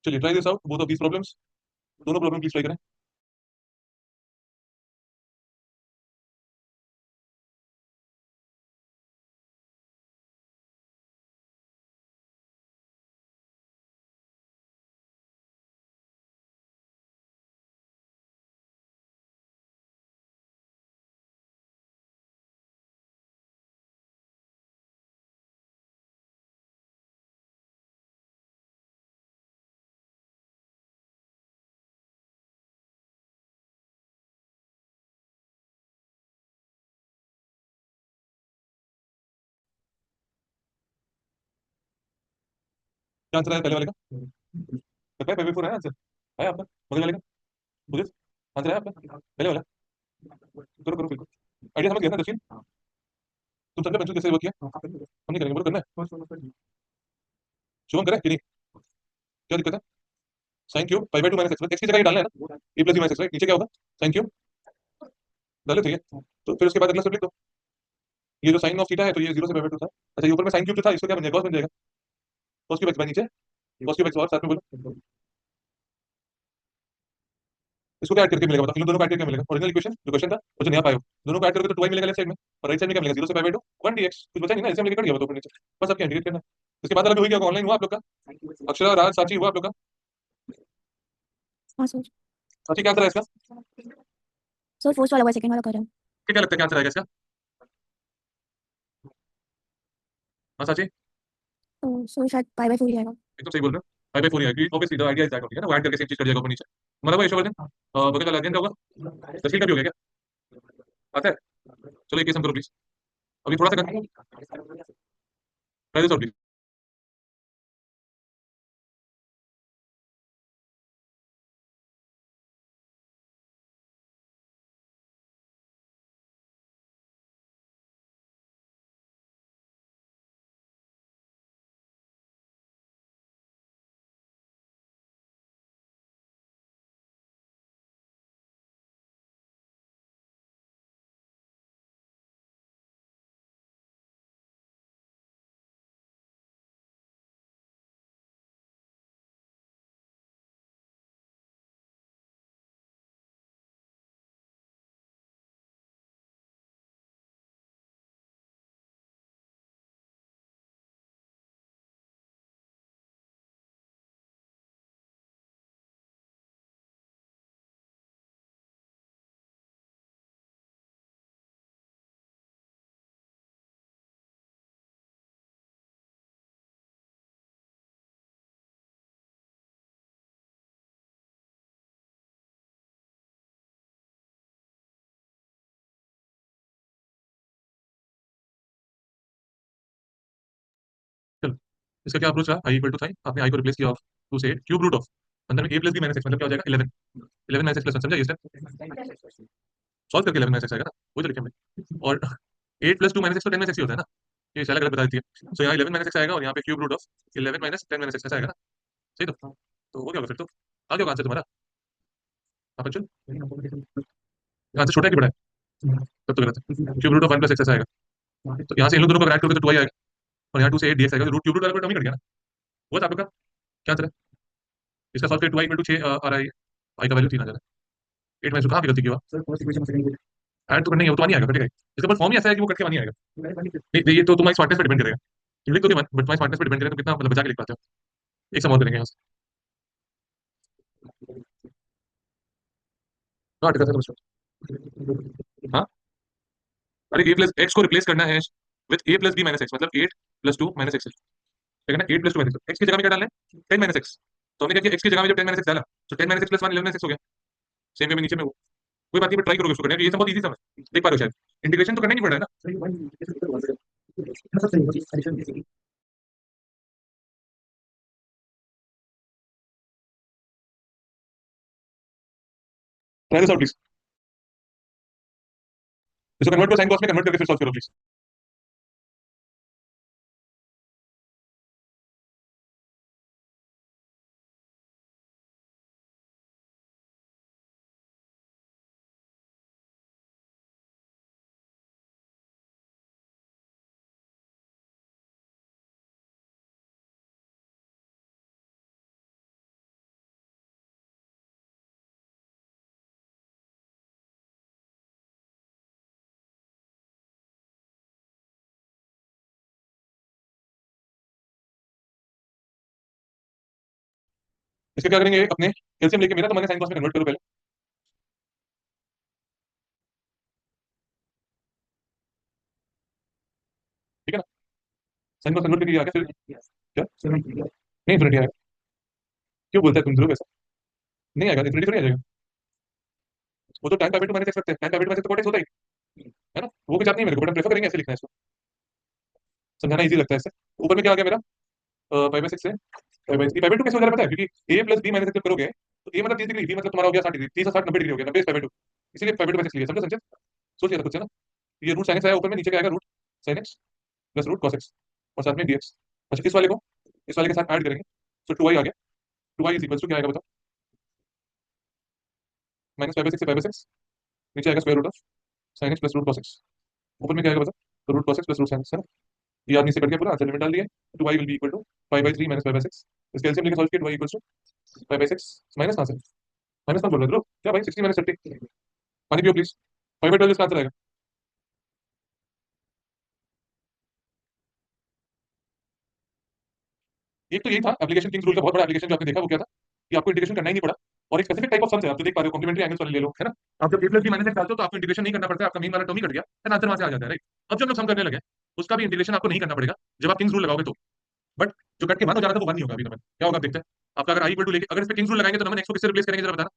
चलिए try this out, both of these problems, दोनों प्रॉब्लम प्लीज ट्राई करें। क्या आंसर आया पहले वाले का? लगता है फाइव बाई फोर है आंसर। है आपका बगल वाले का? मुझे आंसर है आपका पहले वाला? करो करो बिल्कुल। आइडिया समझ गया ना दक्षिण? तुम समझे पंचू कैसे वो किया? हम नहीं करेंगे, बोलो करना है। शुभम करे कि नहीं? क्या दिक्कत है? Sine cube pi by two minus X की जगह ये डालना है ना, A plus B minus X, right? नीचे क्या होगा? साइन क्यूब डाले थे ये। तो फिर उसके बाद अगला स्टेप लिख दो। ये जो साइन ऑफ थीटा है तो ये जीरो से पाई बाई टू था। अच्छा, ये ऊपर में साइन क्यूब जो था इसको क्या बन जाएगा? cos बन जाएगा। cos क्यूब एक्स बाय नीचे cos क्यूब एक्स और साथ में बोलो इसको क्या ऐड करके मिलेगा? बताओ इन दोनों को ऐड करके मिलेगा ओरिजिनल इक्वेशन जो क्वेश्चन था और जो नया पाया हो, दोनों को ऐड करोगे तो 2y मिलेगा लेफ्ट साइड में, और राइट साइड में क्या मिलेगा? जीरो से पाई बाई टू 1 dx। कुछ बचा नहीं ना, ऐसे हम लेके कट गया तो ऊपर नीचे। बस अब क्या इंटीग्रेट करना है। इसके बाद वाला भी हो गया, ऑनलाइन हुआ आप लोग का? अक्षरा राज साची हुआ आप लोग का? हाँ सर। साची क्या आंसर है इसका? सर फर्स्ट वाला हुआ, सेकंड वाला कर रहा हूँ। क्या लगता है क्या आंसर आएगा इसका? हाँ साची तो सर शायद पाई बाई फोर ही आएगा। एकदम सही बोल रहे हो। फाइव बाई फोर ही आएगी obviously, the idea is that only है ना, वो ऐड करके सेम चीज कर जाएगा ऊपर नीचे। हमारा वो इशू वर्जन बगल वाला अध्ययन का होगा, तस्वीर का भी हो गया क्या? आता है? चलो एक केस हम करो प्लीज, अभी थोड़ा सा कर दो प्लीज। चलो इसका क्या अप्रोच रहा? आई इक्वल टू था, आपने आई को रिप्लेस किया ऑफ टू से क्यूब रूट ऑफ अंदर में ए प्लस बी माइनस एक्स, मतलब क्या हो जाएगा 11। 11 माइनस एक्स प्लस 1, समझा ये स्टेप? सॉल्व करके 11 माइनस एक्स आएगा ना, वो जो लिखे हमने। और 8 प्लस 2 माइनस एक्स तो 10 माइनस एक्स ही होता है ना, ये शायद गलत बता देती है। सो यहाँ 11 माइनस एक्स आएगा और यहाँ पे cube root of 11 minus 10 minus x ऐसा आएगा ना, सही तो वो क्या होगा फिर? तो आ गया आंसर तुम्हारा। आप चल आंसर छोटा है कि बड़ा है? तब तो गलत है, cube root of 1 plus x ऐसा आएगा। तो यहाँ से इन लोग दोनों को ऐड करोगे तो 2 आएगा, और यहाँ 2 से 8 dx आएगा, रूट क्यूब रूट वाला टर्म ही कट गया ना। वो था आप लोग का क्या आंसर है? इसका सॉल्व करके 2 इक्वल टू 6 आ रहा है, आई का वैल्यू 3 आ जा रहा है। 8 में से कहाँ की गलती की हुआ? ऐड तो करना ही है, वो तो नहीं आएगा, कटेगा ही। इसका बस फॉर्म ही ऐसा है कि वो कट के नहीं आएगा। ये तो तुम्हारी स्मार्टनेस पे डिपेंड करेगा। तुम लिख दोगे बट तुम्हारी स्मार्टनेस पे डिपेंड करेगा तो कितना मतलब बचा के लिख पाते हो। एक सम और करेंगे यहाँ से। हाँ ठीक है हाँ, अरे ए प्लस एक्स को रिप्लेस करना है with A plus B minus x, मतलब 8 प्लस 2 माइनस एक्स है ना। 8 प्लस 2 माइनस एक्स की जगह में क्या डालना है? 10 माइनस एक्स। तो हमने क्या किया, एक्स की जगह में जब 10 माइनस एक्स डाला तो 10 माइनस एक्स प्लस 1 11 एक्स हो गया। सेम वे में नीचे में वो कोई बात नहीं, ट्राई करोगे उसको करने, ये सब बहुत इजी सब है, देख पा रहे हो शायद। इंटीग्रेशन तो करना ही नहीं पड़ रहा है ना। ट्राई दिस आउट प्लीज, इसको कन्वर्ट करो साइन कॉस में, कन्वर्ट करके फिर सॉल्व करो प्लीज। इसका क्या करेंगे अपने एलसीएम लेके, मेरा तो मैंने साइन कॉस में कन्वर्ट करो पहले, ठीक है ना। साइन कॉस कन्वर्ट करके आगे फिर क्या? नहीं इन्फिनिटी आएगा। क्यों बोलता है तुम ध्रुव ऐसा? नहीं आएगा, इन्फिनिटी थोड़ी आ जाएगा। वो तो टाइम पाइवेट टू माइनस एक्स रखते हैं, टाइम पाइवेट माइनस तो कॉट एक्स होता ही है ना। वो कुछ याद नहीं है मेरे को, बट हम प्रेफर करेंगे ऐसे लिखना है इसको, समझाना इजी लगता है इससे। ऊपर में क्या आ गया मेरा? 5/6 है पाई बाई टू कैसे हो जा रहा है पता है, क्योंकि ए प्लस बी माइनस एक्स करोगे तो ए मतलब 30 डिग्री, बी मतलब तुम्हारा हो गया 60 डिग्री, 30 और 60 90 डिग्री हो गया, 90 पाई बाई टू, इसीलिए पाई बाई टू कैसे लिया, समझे समझे, सोच लिया था खुद से ना। ये रूट साइन एक्स आया ऊपर में, नीचे क्या आएगा, root sine x plus root cos x और साथ में डीएक्स। अच्छा इस वाले को इस वाले के साथ ऐड करेंगे तो 2y आ गया, 2y इज इक्वल टू क्या आएगा बताओ, माइनस पाई बाई सिक्स से पाई बाई सिक्स, नीचे आएगा square root of sine x plus root cos x, ऊपर में क्या आएगा बताओ, तो root cos x plus root sine x है ना। ये आदमी से कट गया पूरा, आंसर लिमिट डाल दिया, तो y will be equal to pi by 3 minus pi by 6, इसका एलसीएम लेके सॉल्व किया, y equal to pi by 6 minus कहां से, माइनस कौन बोल रहे थे लोग क्या भाई, 60 माइनस 30, पानी पियो प्लीज, पाई बाई 12 इसका आंसर आएगा। एक तो यही था एप्लीकेशन, किंग्स रूल का बहुत बड़ा एप्लीकेशन जो आपने देखा वो क्या था, कि आपको इंटीग्रेशन करना ही नहीं पड़ा, और एक स्पेसिफिक टाइप ऑफ सम्स है, आप जो देख पा रहे हो कॉम्प्लीमेंट्री एंगल्स वाले ले लो, है ना। आप जब a plus B minus x डालते हो तो आपको इंटीग्रेशन नहीं करना पड़ता है, आपका मेन वाला टर्म ही कट गया, है ना, आंसर वहां से आ जाता है, राइट। अब जब हम लोग सम करने लगे उसका भी इंटीग्रेशन आपको नहीं करना पड़ेगा जब आप किंग्स रूल लगाओगे तो, बट जो कट के वन हो जा रहा था वो वन नहीं होगा अभी नमन, क्या होगा आप देखते हैं। आपका अगर आई इक्वल टू लेके अगर इस पे किंग्स रूल लगाएंगे तो नमन एक्स को किससे रिप्लेस करेंगे जरा बताना,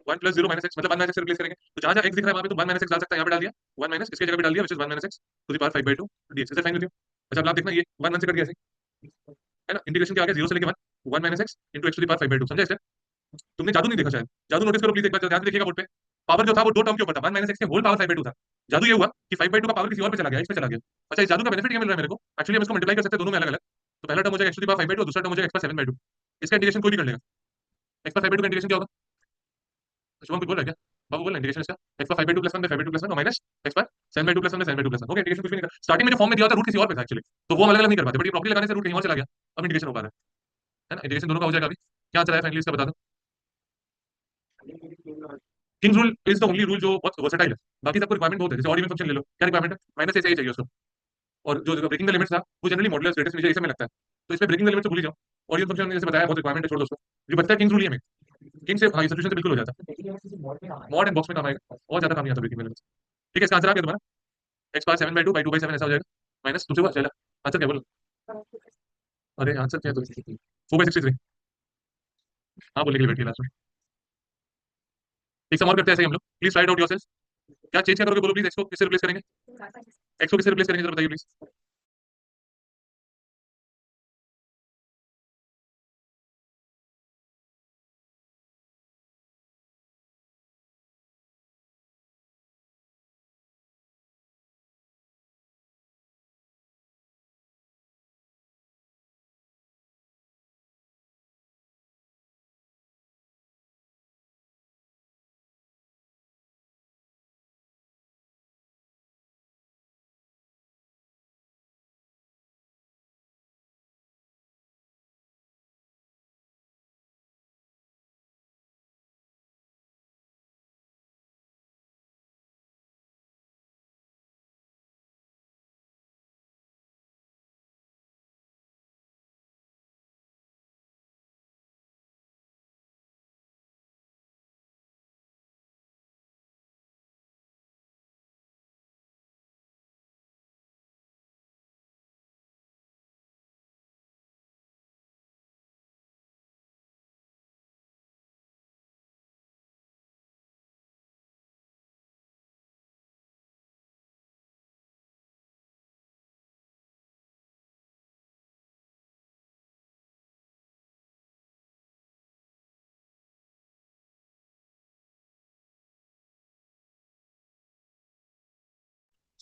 one plus zero minus x मतलब वन माइनस एक्स रिप्लेस करेंगे, तो जहां जहां एक्स दिख रहा है वहां पे तो वन माइनस एक्स डाल सकता है, यहाँ पे डाल दिया वन माइनस, इसके जगह पे डाल दिया which is one minus x to the power 5/2 dx, इसे फाइन विद यू। अच्छा अब आप देखना ये वन वन से कट गया ऐसे, है ना, इंटीग्रेशन क्या आ गया जीरो से लेके one, one minus x into x to the power 5/2, समझा इसे। तुमने जादू नहीं देखा शायद, जादू नोटिस करो प्लीज, एक बार ध्यान से देखिएगा बोर्ड पे, पावर जो था वो दो टर्म के ऊपर था, वन माइनस एक्स के होल पावर 5/2 था। जादू ये हुआ कि 5/2 का पावर किसी और पे चला गया, इस पे चला गया। अच्छा इस जादू का बेनिफिट क्या मिल रहा है मेरे को, एक्चुअली हम इसको मल्टीप्लाई कर सकते हैं दोनों में अलग अलग, तो पहला टर्म हो जाएगा एक्स टू द पावर 5/2 और दूसरा टर्म हो जाएगा एक्स पावर 7/2, इसका इंटीग्रेशन कोई भी कर लेगा। एक्स पावर 5/2 का इंटीग्रेशन क्या होगा, शुभम कुछ बोल रहा है क्या, बाबू बोल रहे इंटीग्रेशन इसका, x power 5/2 plus 1 by 5/2 plus 1 और minus x power 7/2 plus 1 by 7/2 plus 1, okay integration कुछ भी नहीं था, स्टार्टिंग में जो फॉर्म में दिया था रूट किसी और पे था एक्चुअली, तो वो हम अलग अलग नहीं कर पाते, बट ये प्रॉपर्टी लगाने से रूट कहीं और चला गया, अब इंटीग्रेशन हो पा रहा है ना, इंटीग्रेशन दोनों का हो जाएगा अभी। क्या चला है फाइनली इसका बता दो। Kings rule is the only rule जो बहुत वर्सेटाइल है, बाकी सबको रिक्वायरमेंट बहुत है, जैसे ऑड इवन फंक्शन ले लो, क्या रिक्वायरमेंट है, माइनस से चाहिए उसको, और जो ब्रेकिंग द लिमिट्स था वो जनरली मॉडुलस ग्रेटेस्ट मुझे ऐसे में लगता है, तो इसमें ब्रेकिंग द लिमिट्स भूल ही जाओ, और इवन फंक्शन जैसे बताया बहुत रिक्वायरमेंट है, छोड़ दो उसको, जो बचता है किंग्स रूल ही हमें, किंग से हाँ ये सब्स्टिट्यूशन से बिल्कुल हो जाता है, मॉड एंड बॉक्स में काम आएगा, और ज्यादा काम नहीं आता ब्रेकिंग द लिमिट्स। ठीक है इसका आंसर आ गया तुम्हारा, एक्स पावर 7/2 बाई 2/7 ऐसा हो जाएगा, माइनस तुझे हुआ चला, आंसर क्या बोलो, अरे आंसर क्या है तो 4/63, हाँ बोलने के लिए बैठी लास्ट में। एक सम और करते हैं ऐसे ही हम लोग, प्लीज राइट आउट योरसेल्फ, क्या चेंज क्या करोगे बोलो प्लीज, एक्स को किससे रिप्लेस करेंगे, एक्स को किससे रिप्लेस करेंगे जरा बताइए प्लीज।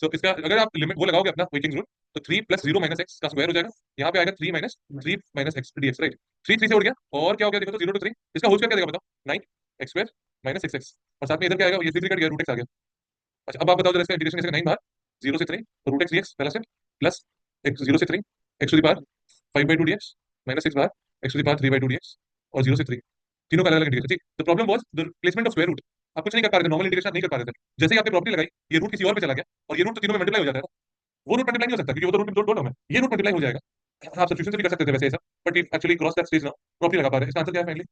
सो इसका अगर आप लिमिट वो लगाओगे अपना वर्किंग रूल, तो 3 प्लस 0 माइनस एक्स का स्क्वायर हो जाएगा, यहाँ पे आएगा 3 माइनस एक्स डीएक्स, राइट। 3 3 से उड़ गया, और क्या हो गया देखो तो 0 to 3, इसका होल स्क्वायर क्या देगा बताओ, 9 एक्स स्क्वायर माइनस 6 एक्स, और साथ में इधर क्या आएगा, ये 3 3 कट गया, रूट एक्स आ गया। अच्छा अब आप बताओ जरा इसका इंटीग्रेशन कैसे, 9 बार 0 से 3 तो रूट एक्स डीएक्स पहला स्टेप, प्लस एक्स 0 से 3 x to the power 5/2 dx minus 6 बार x to the power 3/2 dx, और 0 से 3, तीनों का अलग अलग इंटीग्रेशन, ठीक। The problem was the placement of square root, आप कुछ नहीं कर पा रहे थे, नॉर्मल इंटीग्रेशन नहीं कर पा रहे थे, जैसे ही आपने प्रॉपर्टी लगाई ये रूट किसी और पे चला गया, और ये रूट तो तीनों में मल्टीप्लाई हो जाता है ना, वो रूट मल्टीप्लाई नहीं हो सकता क्योंकि वो तो रूट दो टर्म है, ये रूट मल्टीप्लाई हो जाएगा। आप सब्स्टिट्यूशन से भी कर सकते थे वैसे ऐसा, but actually cross that stage ना, प्रॉपर्टी लगा पा रहे हैं, इसका आंसर क्या है फाइनली,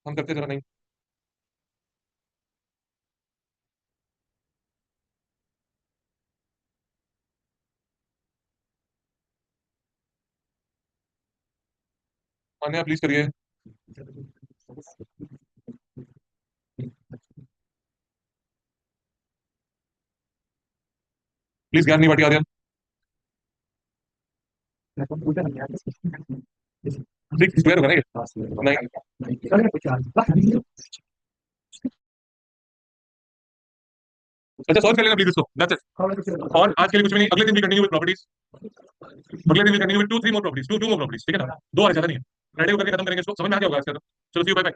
हम करते जरा नहीं, मान्या प्लीज करिए, प्लीज ज्ञान नहीं बांटिए आर्यन। सिक्स स्क्वायर होगा ना ये? नहीं। अच्छा सॉल्व कर लेना प्लीज इसको, दैट्स इट। और आज के लिए कुछ भी नहीं, अगले दिन भी कंटिन्यू विद प्रॉपर्टीज, अगले दिन भी continue with two three more properties, two more properties, ठीक है ना? दो और ज्यादा नहीं है। फ्राइडे को करके खत्म करेंगे इसको, समझ में आ गया होगा इसका तो। चलो सी यू, बाय बाय।